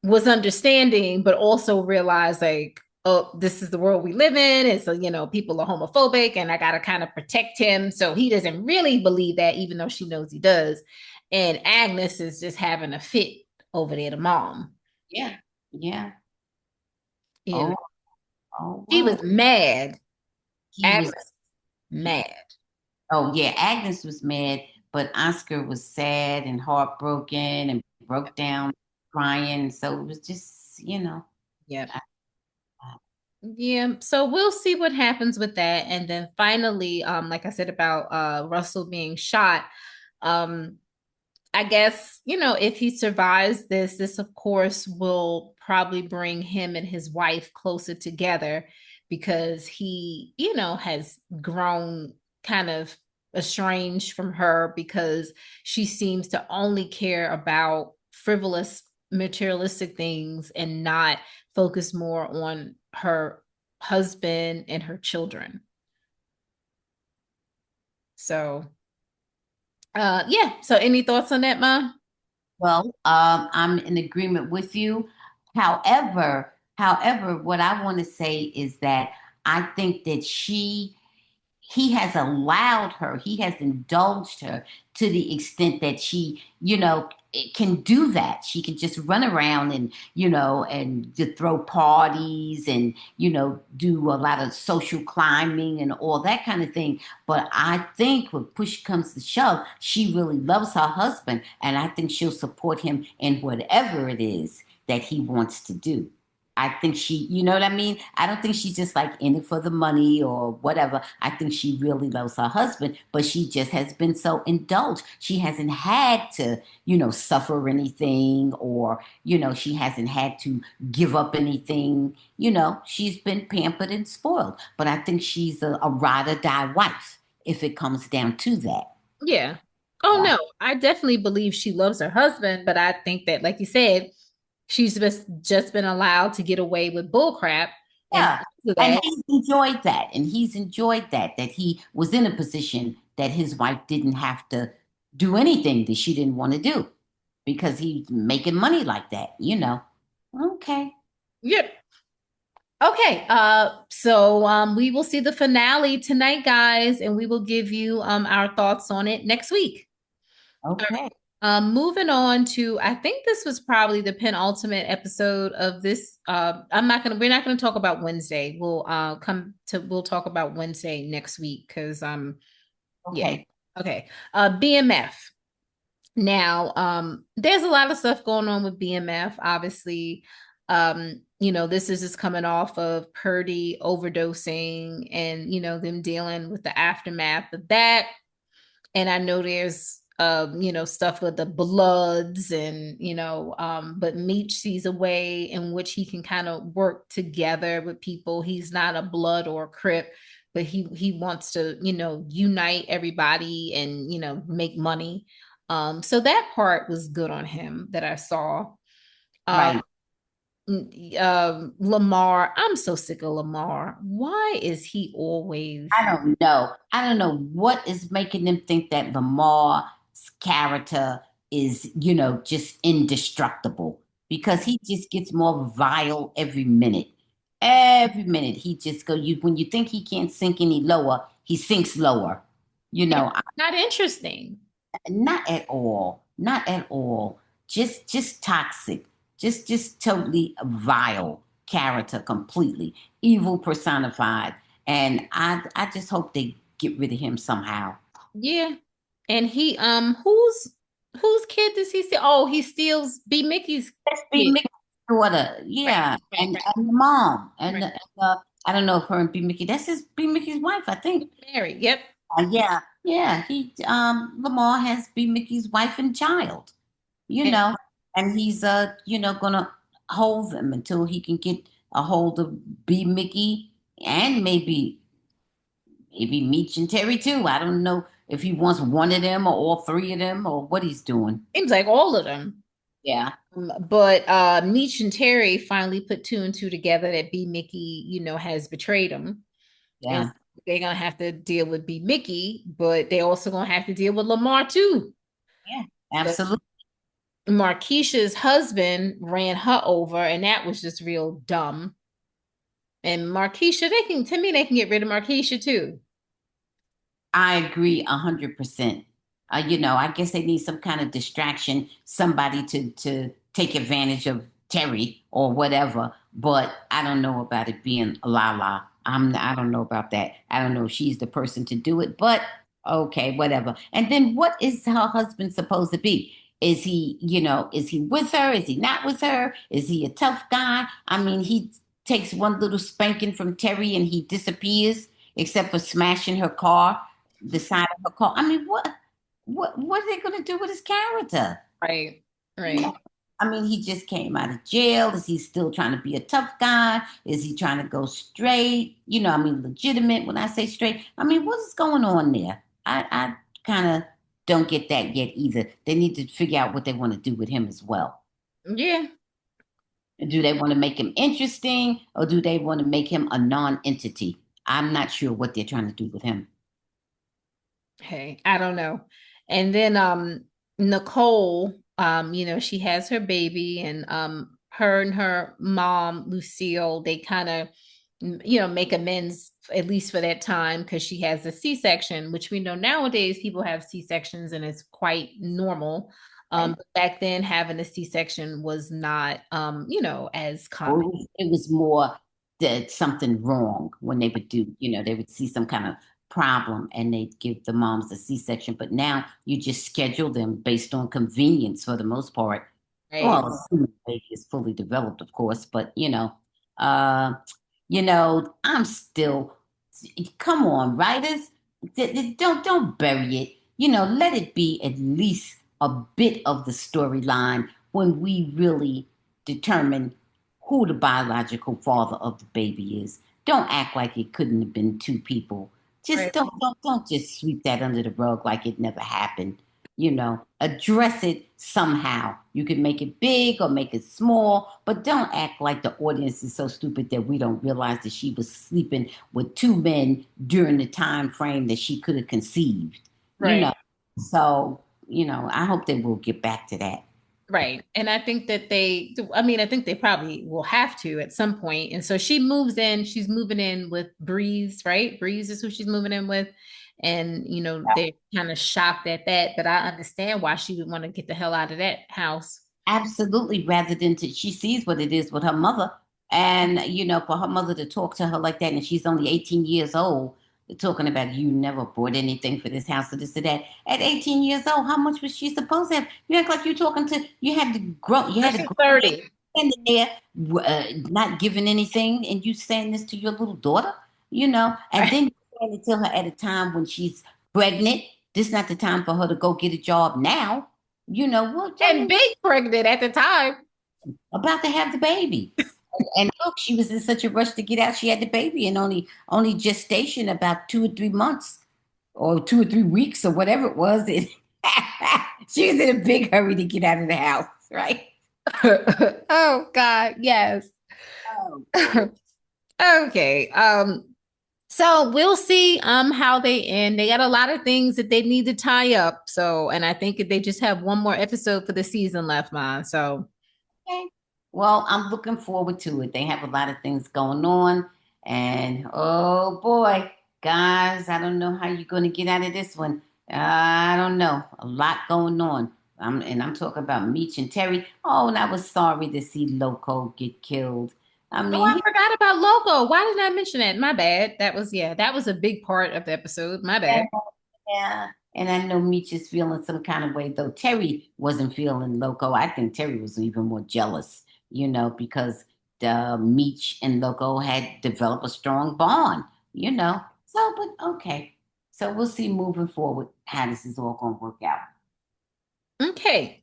was understanding, but also realized, like, oh, this is the world we live in. And so, people are homophobic and I got to kind of protect him. So he doesn't really believe that, even though she knows he does. And Agnes is just having a fit over there to mom. yeah, yeah. You know, Oh, oh, she was whoa. mad. He was. Agnes, mad. Oh yeah, Agnes was mad, but Oscar was sad and heartbroken and broke down crying. So it was just, Yeah. I, I- Yeah, so we'll see what happens with that. And then finally, like I said about Russell being shot, um, I guess, if he survives this of course will probably bring him and his wife closer together because he, has grown kind of estranged from her because she seems to only care about frivolous materialistic things and not focus more on her husband and her children. So, yeah. So any thoughts on that, Ma? well, I'm in agreement with you. However, what I want to say is that I think that he has allowed her, he has indulged her to the extent that she, can do that. She can just run around and, and to throw parties and, do a lot of social climbing and all that kind of thing. But I think when push comes to shove, she really loves her husband. And I think she'll support him in whatever it is that he wants to do. I think she, you know what I mean? I don't think she's just like in it for the money or whatever. I think she really loves her husband, but she just has been so indulged. She hasn't had to, suffer anything or, she hasn't had to give up anything. She's been pampered and spoiled. But I think she's a ride or die wife if it comes down to that. Yeah. Oh Yeah. no, I definitely believe she loves her husband, but I think that, like you said, she's just been allowed to get away with bull crap, and Yeah. because of And that, he's enjoyed that. And he's enjoyed that he was in a position that his wife didn't have to do anything that she didn't want to do because he's making money like that. Okay. yep. Okay. So we will see the finale tonight, guys, and we will give you our thoughts on it next week. All Okay. right. Moving on to, I think this was probably the penultimate episode of this. We're not gonna talk about Wednesday. We'll talk about Wednesday next week because yeah. Okay. Okay. BMF. Now, there's a lot of stuff going on with BMF, obviously. This is just coming off of Purdy overdosing and, them dealing with the aftermath of that. And I know there's stuff with the Bloods and but Meech sees a way in which he can kind of work together with people. He's not a Blood or a Crip, but he wants to unite everybody and make money. So that part was good on him that I saw. um Right. Lamar, I'm so sick of Lamar. Why is he always? I don't know. I don't know what is making them think that Lamar's character is, just indestructible because he just gets more vile every minute. Every minute he just go you when you think he can't sink any lower, he sinks lower. You Yeah, know, not interesting. not at all. Not at all. Just toxic. Just totally vile character completely. Evil personified. And I just hope they get rid of him somehow. Yeah. And he whose kid does he steal? Oh, he steals B Mickey's Let's be kid. Mickey's daughter. Right, Yeah. right, And the mom. right, And I don't know if her and B Mickey, that's his B Mickey's wife, I think. right. Married. Yep. Yeah, yeah. He Lamar has B Mickey's wife and child. you And know, and he's gonna hold them until he can get a hold of B Mickey and maybe Meech and Terry too. I don't know if he wants one of them or all three of them or what he's doing. seems like all of them. Yeah, But Meech and Terry finally put two and two together that B Mickey, has betrayed them. And yeah, they're gonna have to deal with B Mickey, but they also gonna have to deal with Lamar too. yeah, So absolutely. Markeisha's husband ran her over, and that was just real dumb. And Markeisha, to me, they can get rid of Markeisha too. I agree 100%. I guess they need some kind of distraction, somebody to take advantage of Terry or whatever. But I don't know about it being Lala. I don't know about that. I don't know if she's the person to do it, but okay, whatever. And then what is her husband supposed to be? Is he with her? Is he not with her? Is he a tough guy? I mean, he takes one little spanking from Terry and he disappears, except for smashing her car, the side of her car. I mean, what are they going to do with his character? Right, You right. know, I mean, he just came out of jail. Is he still trying to be a tough guy? Is he trying to go straight? I mean, legitimate. When I say straight, I mean, what is going on there? I kind of don't get that yet either. They need to figure out what they want to do with him as well. Yeah. Do they want to make him interesting, or do they want to make him a non-entity? I'm not sure what they're trying to do with him. Hey, I don't know. And then Nicole, she has her baby, and her and her mom, Lucille, they kind of make amends at least for that time because she has a C-section, which we know nowadays people have C-sections and it's quite normal. But back then having a C-section was not as Or common. it was more that something wrong when they would do, they would see some kind of problem and they'd give the moms a C-section. But now you just schedule them based on convenience for the most part. Right. Well, assuming the baby is fully developed, of course, but uh, I'm still, come on, writers, don't bury it. Let it be at least a bit of the storyline when we really determine who the biological father of the baby is. Don't act like it couldn't have been two people. Just Right. don't just sweep that under the rug like it never happened. Address it somehow. You can make it big or make it small, but don't act like the audience is so stupid that we don't realize that she was sleeping with two men during the time frame that she could have conceived. You Right. know, so I hope they will get back to that. Right. And I think that I think they probably will have to at some point. And so she's moving in with Breeze, right? Breeze is who she's moving in with. And, they're kind of shocked at that, but I understand why she would want to get the hell out of that house. Absolutely, rather than she sees what it is with her mother. And, for her mother to talk to her like that, and she's only 18 years old, talking about you never bought anything for this house or this or that. At 18 years old, how much was she supposed to have? You act like you're talking to, you So had a she's grown man 30. standing there, not giving anything, and you saying this to your little daughter, and then you're saying it to her at a time when she's pregnant. This is not the time for her to go get a job now. What? I And mean, big pregnant at the time. about to have the baby. And look, she was in such a rush to get out. She had the baby and only gestation about 2 or 3 months or 2 or 3 weeks or whatever it was. She was in a big hurry to get out of the house, right? Oh God, yes. Oh boy. Okay. So we'll see how they end. They got a lot of things that they need to tie up. So, and I think they just have one more episode for the season left, man. So Okay. Well, I'm looking forward to it. They have a lot of things going on. And oh boy, guys, I don't know how you're going to get out of this one. I don't know. A lot going on. And I'm talking about Meech and Terry. Oh, and I was sorry to see Loco get killed. I oh, mean, I forgot about Logo. Why didn't I mention that? My bad. That was a big part of the episode. My yeah, bad. yeah. And I know Meech is feeling some kind of way, though Terry wasn't feeling Loco. I think Terry was even more jealous, because the Meech and Loco had developed a strong bond, you know. So, but okay. So we'll see moving forward how this is all going to work out. Okay.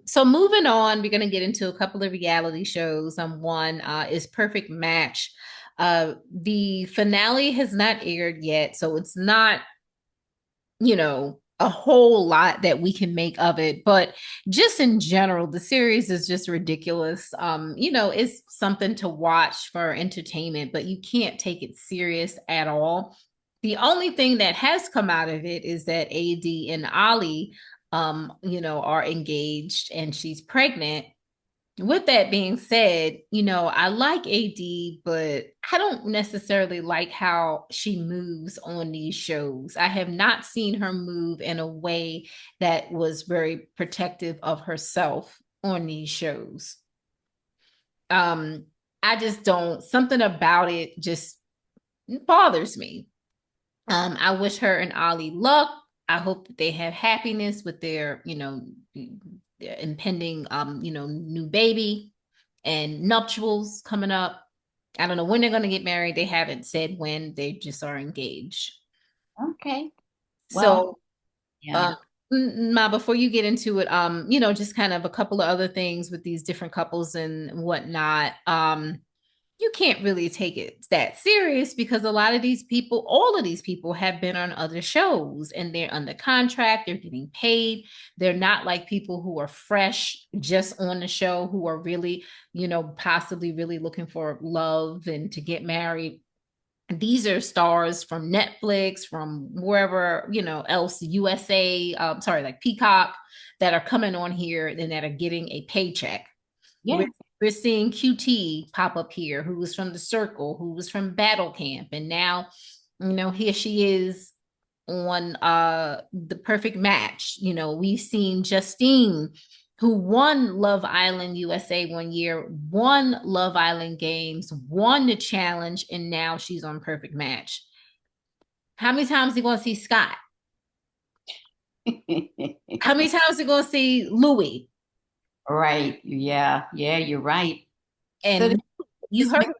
So moving on, we're gonna get into a couple of reality shows. One is Perfect Match. The finale has not aired yet, so it's not, a whole lot that we can make of it, but just in general, the series is just ridiculous. It's something to watch for entertainment, but you can't take it serious at all. The only thing that has come out of it is that AD and Ollie are engaged and she's pregnant. With that being said, I like AD, but I don't necessarily like how she moves on these shows. I have not seen her move in a way that was very protective of herself on these shows. Um, I just don't, something about it just bothers me. I wish her and Ollie luck. I hope that they have happiness with their, impending, new baby and nuptials coming up. I don't know when they're going to get married. They haven't said when. They just are engaged. Okay. Well, So, yeah. uh, Ma, before you get into it, just kind of a couple of other things with these different couples and whatnot. You can't really take it that serious because a lot of these people, all of these people have been on other shows and they're under contract, they're getting paid. They're not like people who are fresh just on the show, who are really, possibly really looking for love and to get married. These are stars from Netflix, from wherever, else, USA, sorry, like Peacock, that are coming on here and that are getting a paycheck. Yeah. We're seeing QT pop up here, who was from The Circle, who was from Battle Camp, and now, here she is on The Perfect Match. We've seen Justine, who won Love Island USA one year, won Love Island Games, won the challenge, and now she's on Perfect Match. How many times are you going to see Scott? How many times are you going to see Louis? Right. Yeah. Yeah, you're right. So And you just heard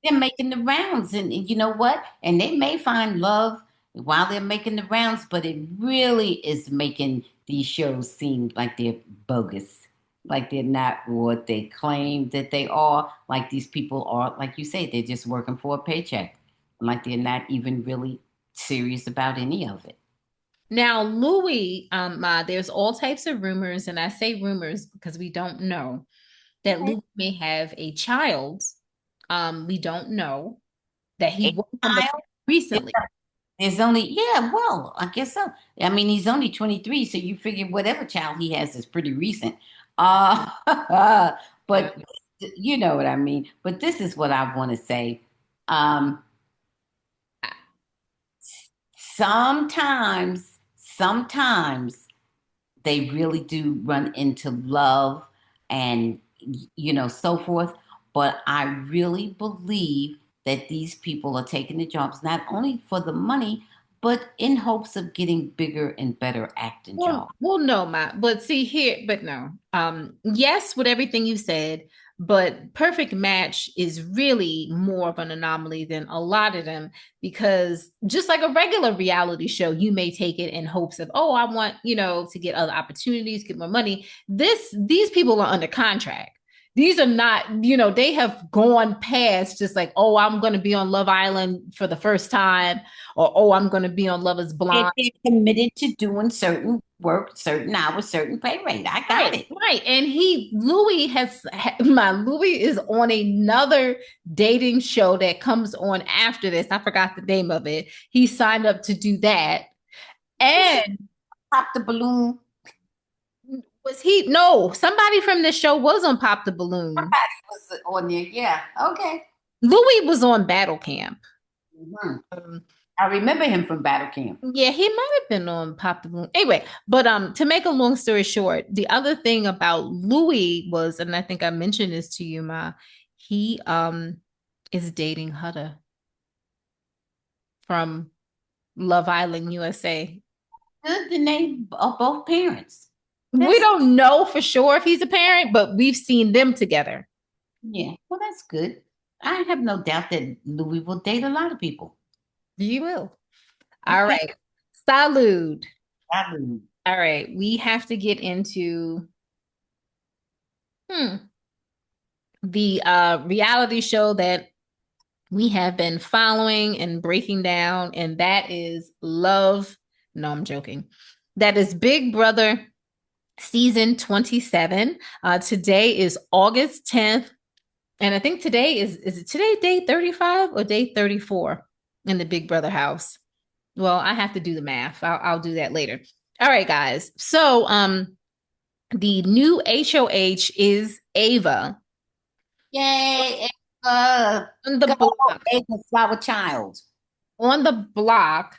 they're making the rounds, and you know what? And they may find love while they're making the rounds, but it really is making these shows seem like they're bogus, like they're not what they claim that they are. Like these people are, like you say, they're just working for a paycheck, like they're not even really serious about any of it. now, Louis, there's all types of rumors, and I say rumors because we don't know that Okay. Louis may have a child. We don't know that he A won from the child? recently. There's only, yeah, well, I guess so. I mean, he's only 23, so you figure whatever child he has is pretty recent. Uh, but you know what I mean. But this is what I want to say. Um, sometimes they really do run into love and so forth. But I really believe that these people are taking the jobs not only for the money, but in hopes of getting bigger and better acting jobs. Well, no, but see here, but no. Yes, with everything you said, but Perfect Match is really more of an anomaly than a lot of them because just like a regular reality show, you may take it in hopes of, oh, I want, to get other opportunities, get more money. These people are under contract. These are not, they have gone past just like, oh, I'm going to be on Love Island for the first time, or oh, I'm going to be on Love is Blind. They're committed to doing certain work, certain hours, certain pay rate. I got Right, it. right. And Louis is on another dating show that comes on after this. I forgot the name of it. He signed up to do that. This is And Pop the Balloon. was he no, somebody from this show was on Pop the Balloon. Somebody was on there. Yeah. Okay. Louis was on Battle Camp. Mhm. Um, I remember him from Battle Camp. yeah, he might have been on Pop the Balloon. Anyway, but to make a long story short, the other thing about Louis was, and I think I mentioned this to you, Ma, he is dating Huda from Love Island USA. Good, the name of both parents. We That's don't know for sure if he's a parent, but we've seen them together. Yeah. Well, that's good. I have no doubt that Louis will date a lot of people. You will. All Okay. right. Salud. I mean, All right. We have to get into the reality show that we have been following and breaking down, and that is Love. No, I'm joking. That is Big Brother season 27. Today is August 10th. And I think today is it today day 35 or day 34 in the Big Brother house? Well, I have to do the math. I'll do that later. All right, guys. So the new HOH is Ava. Yay! On the Go, block. Ava Flower Child. On the block.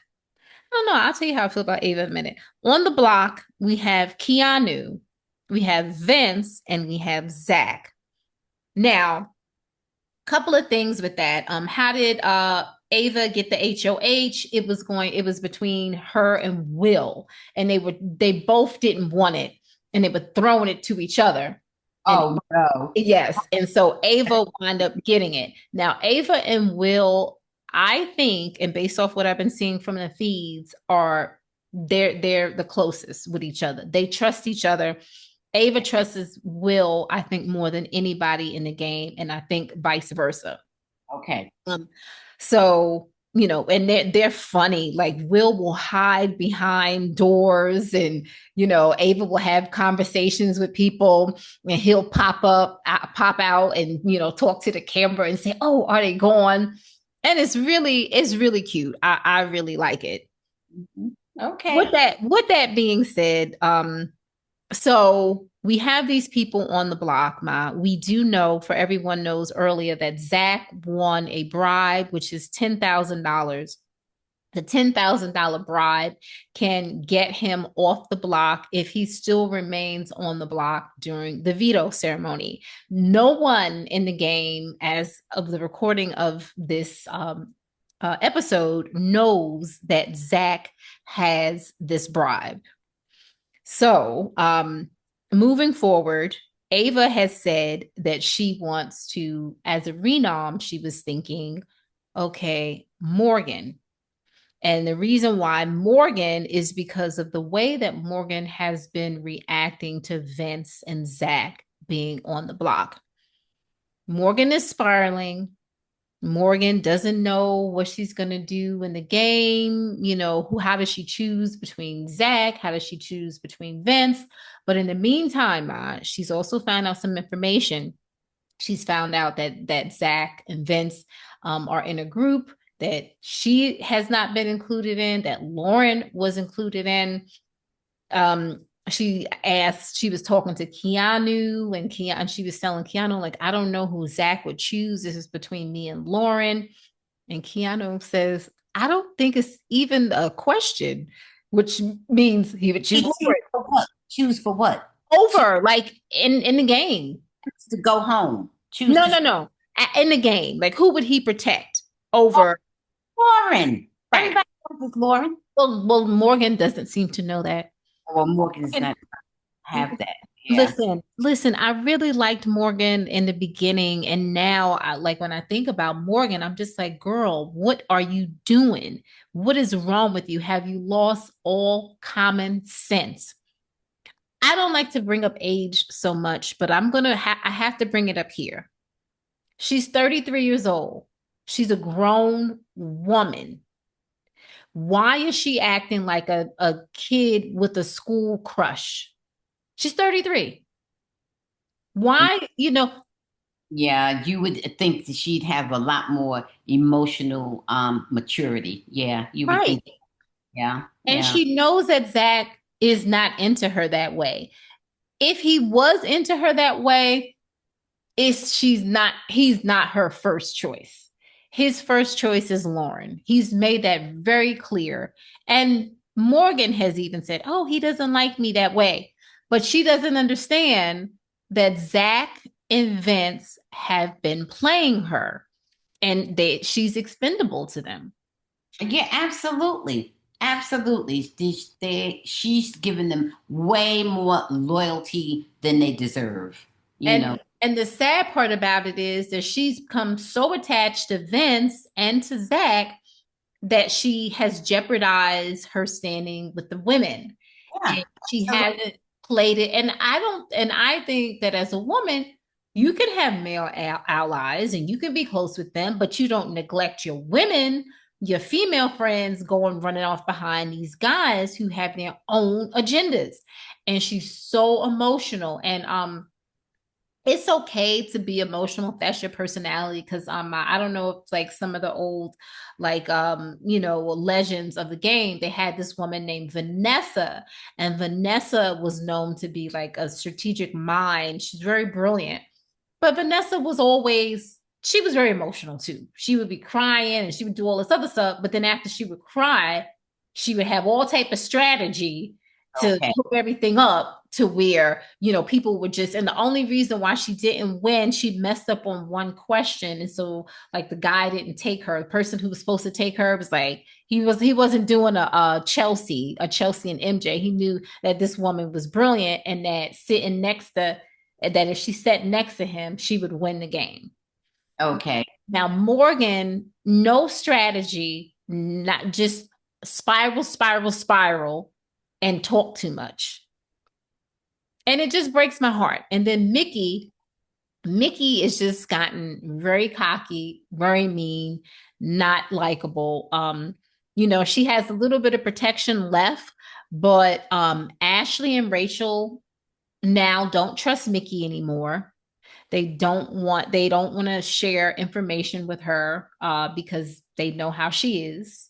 I don't know. I'll tell you how I feel about Ava in a minute. On the block, we have Keanu, we have Vince, and we have Zach. Now, couple of things with that. How did Ava get the HOH? It was between her and Will, and they both didn't want it, and they were throwing it to each other. And Oh no. yes, and so Ava wound up getting it. Now, Ava and Will, I think, and based off what I've been seeing from the feeds, they're the closest with each other. They trust each other. Ava trusts Will, I think, more than anybody in the game, and I think vice versa. Okay. So and they're funny. Like Will hide behind doors, and Ava will have conversations with people, and he'll pop out, and talk to the camera and say, "Oh, are they gone?" And it's really cute. I really like it. Mhm. Okay. With that being said, so we have these people on the block, Ma. We do know, for everyone knows earlier, that Zach won a bribe, which is $10,000. The $10,000 bribe can get him off the block if he still remains on the block during the veto ceremony. No one in the game, as of the recording of this episode, knows that Zach has this bribe. So, moving forward, Ava has said that she wants to, as a renom, she was thinking, okay, Morgan. And the reason why Morgan is because of the way that Morgan has been reacting to Vince and Zach being on the block. Morgan is spiraling. Morgan doesn't know what she's going to do in the game. How does she choose between Zach? How does she choose between Vince? But in the meantime, she's also found out some information. She's found out that Zach and Vince are in a group that she has not been included in, that Lauren was included in. She was talking to Keanu, and she was telling Keanu, like, I don't know who Zach would choose. This is between me and Lauren. And Keanu says, I don't think it's even a question, which means he would choose Lauren. For what? Choose for what? Over, like in the game. To go home. Choose No. In the game, like who would he protect over? Lauren. Right. Everybody knows it's Lauren. Well, Morgan doesn't seem to know that. Well, Morgan's not have that. Yeah. Listen, I really liked Morgan in the beginning. And now when I think about Morgan, I'm just like, girl, what are you doing? What is wrong with you? Have you lost all common sense? I don't like to bring up age so much, but I have to bring it up here. She's 33 years old. She's a grown woman. Why is she acting like a kid with a school crush? She's 33. Why, Yeah, you would think that she'd have a lot more emotional maturity. Yeah, you would think. Yeah. And she knows that Zach is not into her that way. If he was into her that way, he's not her first choice. His first choice is Lauren. He's made that very clear. And Morgan has even said, oh, he doesn't like me that way. But she doesn't understand that Zach and Vince have been playing her, and she's expendable to them. Yeah, absolutely. Absolutely. She's given them way more loyalty than they deserve. And the sad part about it is that she's become so attached to Vince and to Zach that she has jeopardized her standing with the women. Yeah, and she hasn't played it. And I think that as a woman, you can have male allies and you can be close with them, but you don't neglect your women your female friends going running off behind these guys who have their own agendas. And she's so emotional. And it's okay to be emotional if that's your personality, because I don't know if like some of the old like legends of the game, they had this woman named Vanessa, and Vanessa was known to be like a strategic mind. She's very brilliant, but Vanessa was always, she was very emotional too. She would be crying and she would do all this other stuff, but then after she would cry, she would have all type of strategy to Okay. hook everything up to where, people would just, and the only reason why she didn't win, she messed up on one question. And so like the guy didn't take her. The person who was supposed to take her was like, he wasn't doing a Chelsea and MJ. He knew that this woman was brilliant and that sitting next to, that if she sat next to him, she would win the game. Okay. Now, Morgan, no strategy, not just spiral, and talk too much. And it just breaks my heart. And then Mickey is just gotten very cocky, very mean, not likable. She has a little bit of protection left, but Ashley and Rachel now don't trust Mickey anymore. They don't want to share information with her because they know how she is.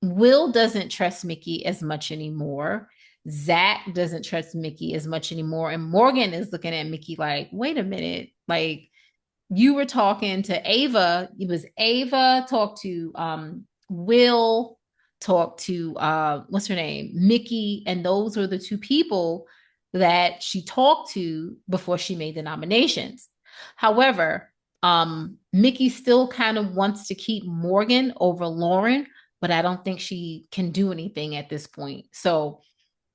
Will doesn't trust Mickey as much anymore. Zach doesn't trust Mickey as much anymore. And Morgan is looking at Mickey like, wait a minute, like you were talking to Ava. It was Ava talked to Will, talked to what's her name? Mickey, and those were the two people that she talked to before she made the nominations. However, Mickey still kind of wants to keep Morgan over Lauren, but I don't think she can do anything at this point. So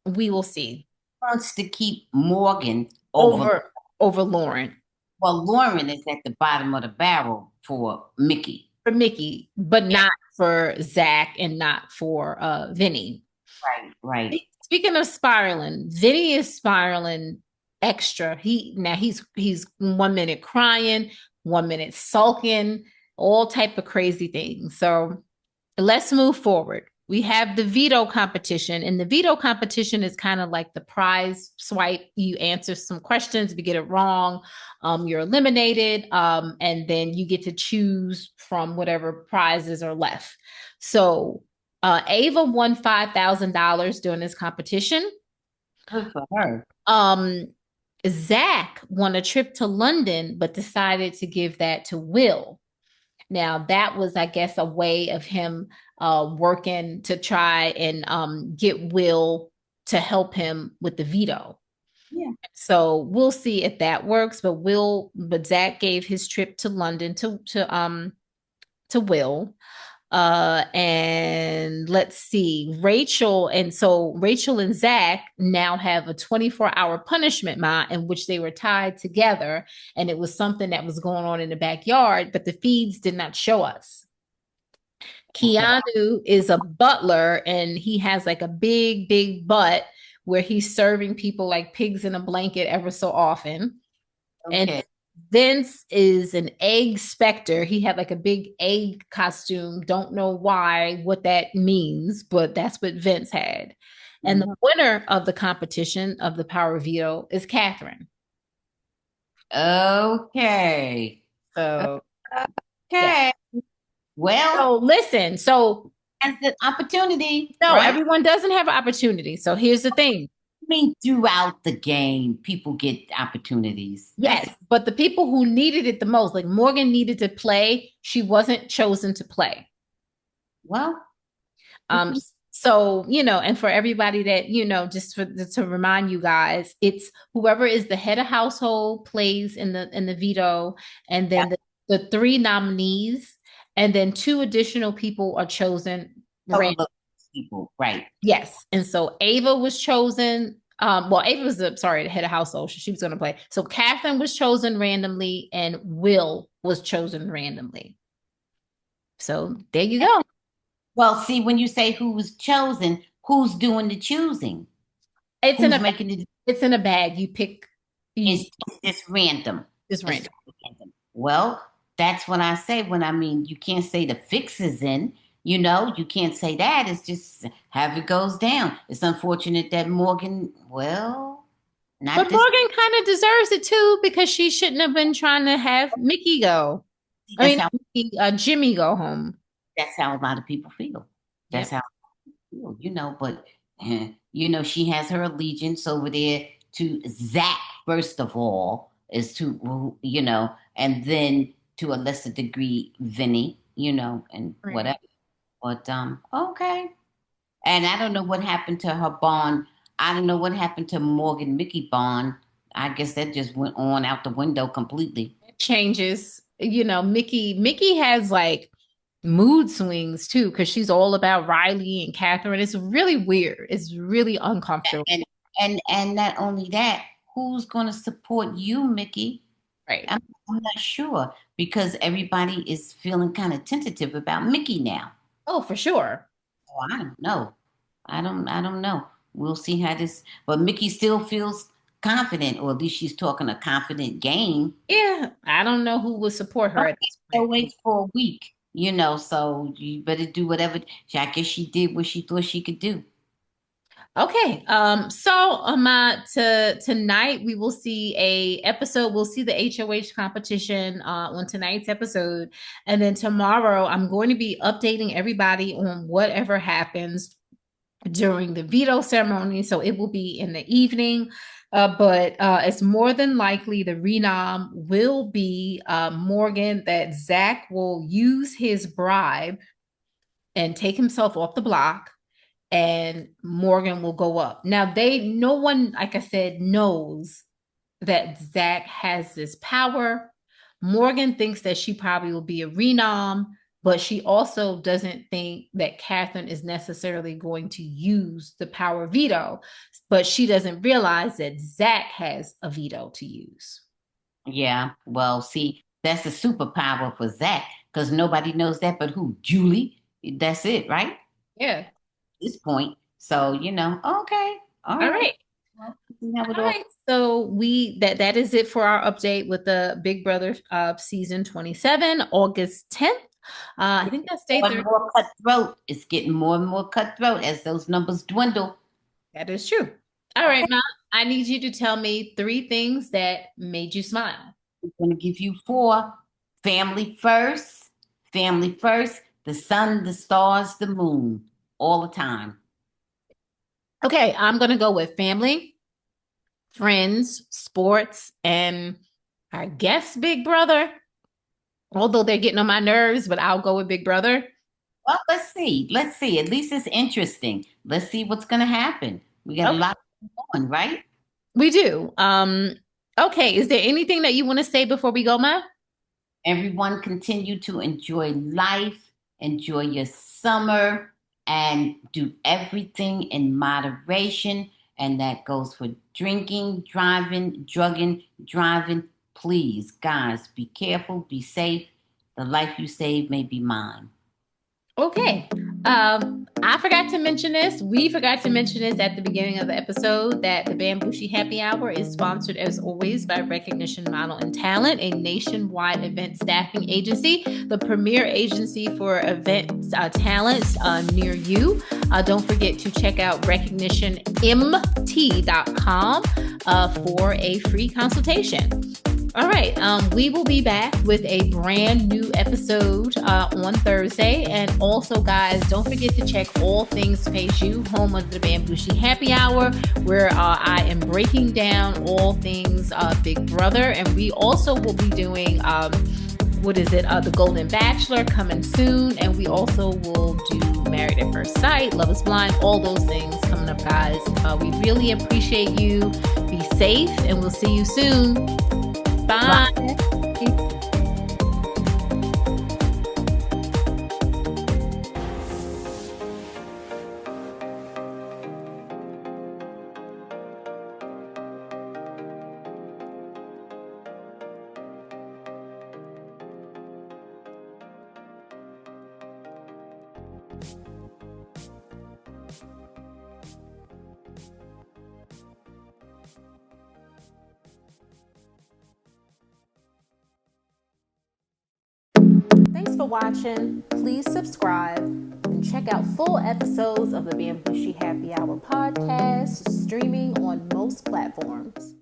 we will see. Wants to keep Morgan over Lauren. Well, Lauren is at the bottom of the barrel for Mickey. For Mickey, but not for Zach and not for Vinny. Right. Speaking of spiraling, Vinny is spiraling extra. He's 1 minute crying, 1 minute sulking, all type of crazy things. So let's move forward. We have the veto competition, and the veto competition is kind of like the prize swipe. You answer some questions. If you get it wrong, you're eliminated, and then you get to choose from whatever prizes are left. So Ava won $5,000 during this competition. Good for her. Zach won a trip to London, but decided to give that to Will. Now, that was, I guess, a way of him working to try and get Will to help him with the veto. Yeah. So we'll see if that works. But Zach gave his trip to London to Will. And let's see, Rachel and Zach now have a 24-hour punishment in which they were tied together, and it was something that was going on in the backyard, but the feeds did not show us. Keanu is a butler, and he has like a big butt where he's serving people like pigs in a blanket ever so often. And Vince is an egg specter. He had like a big egg costume. Don't know what that means, but that's what Vince had. And the winner of the competition of the Power Veto is Catherine. Okay. So, okay. Yeah. Well, so listen. So, as an opportunity. No, right? Everyone doesn't have an opportunity. So here's the thing. I mean, throughout the game, people get opportunities. Yes, but the people who needed it the most, like Morgan needed to play, she wasn't chosen to play. Well, so, and for everybody that, just to remind you guys, it's whoever is the head of household plays in the veto, and then the 3 nominees, and then 2 additional people are chosen. People, right? Yes, and so Ava was chosen. Ava was the head of household. She was going to play. So Catherine was chosen randomly, and Will was chosen randomly. So there you go. Well, see, when you say who was chosen, who's doing the choosing? It's in a bag. You pick. It's random. It's random. Well, that's what I say when I mean you can't say the fix is in. You can't say that. It's just how it goes down. It's unfortunate that Morgan, well, not But this. Morgan kind of deserves it too because she shouldn't have been trying to have Mickey go. I That's mean, how Mickey, Jimmy go home. a lot of people feel. That's Yep. how I feel, but she has her allegiance over there to Zach, first of all, is and then to a lesser degree, Vinny, and Right. whatever. But okay. And I don't know what happened to her bond. I don't know what happened to Morgan Mickey bond. I guess that just went on out the window completely. Changes. Mickey has like mood swings too because she's all about Riley and Catherine. It's really weird. It's really uncomfortable. And and not only that, who's going to support you, Mickey? Right. I'm not sure because everybody is feeling kind of tentative about Mickey now. Oh, for sure. Oh, I don't know. I don't know. We'll see how this. But Mickey still feels confident, or at least she's talking a confident game. Yeah. I don't know who will support her at this So point. wait for a week, so you better do whatever. I guess she did what she thought she could do. Okay. So tonight we will see a episode. We'll see the HOH competition on tonight's episode. And then tomorrow I'm going to be updating everybody on whatever happens during the veto ceremony. So it will be in the evening. But it's more than likely the renom will be Morgan, that Zach will use his bribe and take himself off the block and Morgan will go up. Now no one, like I said, knows that Zach has this power. Morgan thinks that she probably will be a renom, but she also doesn't think that Catherine is necessarily going to use the power veto. But she doesn't realize that Zach has a veto to use. Yeah. Well, see, that's a superpower for Zach because nobody knows that but who? Julie. That's it, right? At Yeah. this point. So, okay. All All right. right. Well, we have it All all. right. So that is it for our update with the Big Brother season 27, August 10th. I think that's day More and 30. more cutthroat. It's getting more and more cutthroat as those numbers dwindle. That is true. All Okay. right, Mom. I need you to tell me three things that made you smile. I'm going to give you four. Family first. Family first. The sun, the stars, the moon. All the time. Okay, I'm going to go with family, friends, sports, and I guess Big Brother. Although they're getting on my nerves, but I'll go with Big Brother. Well, let's see. Let's see. At least it's interesting. Let's see what's going to happen. We got a Okay, lot going, right? we do. Okay, is there anything that you want to say before we go, Ma? Everyone continue to enjoy life, enjoy your summer, and do everything in moderation. And that goes for drinking, driving, drugging, driving. Please, guys, be careful, be safe. The life you save may be mine. Okay. I forgot to mention this. We forgot to mention this at the beginning of the episode that the Bamgboshe Happy Hour is sponsored, as always, by Recognition Model and Talent, a nationwide event staffing agency, the premier agency for event talents near you. Don't forget to check out recognitionmt.com for a free consultation. All right. We will be back with a brand new episode on Thursday. And also, guys, don't forget to check All Things Peju, home of the Bamgboshe Happy Hour, where I am breaking down all things Big Brother. And we also will be doing, The Golden Bachelor coming soon. And we also will do Married at First Sight, Love is Blind, all those things coming up, guys. We really appreciate you. Be safe, and we'll see you soon. Bye. for watching. Please subscribe and check out full episodes of the Bamgboshe Happy Hour podcast, streaming on most platforms.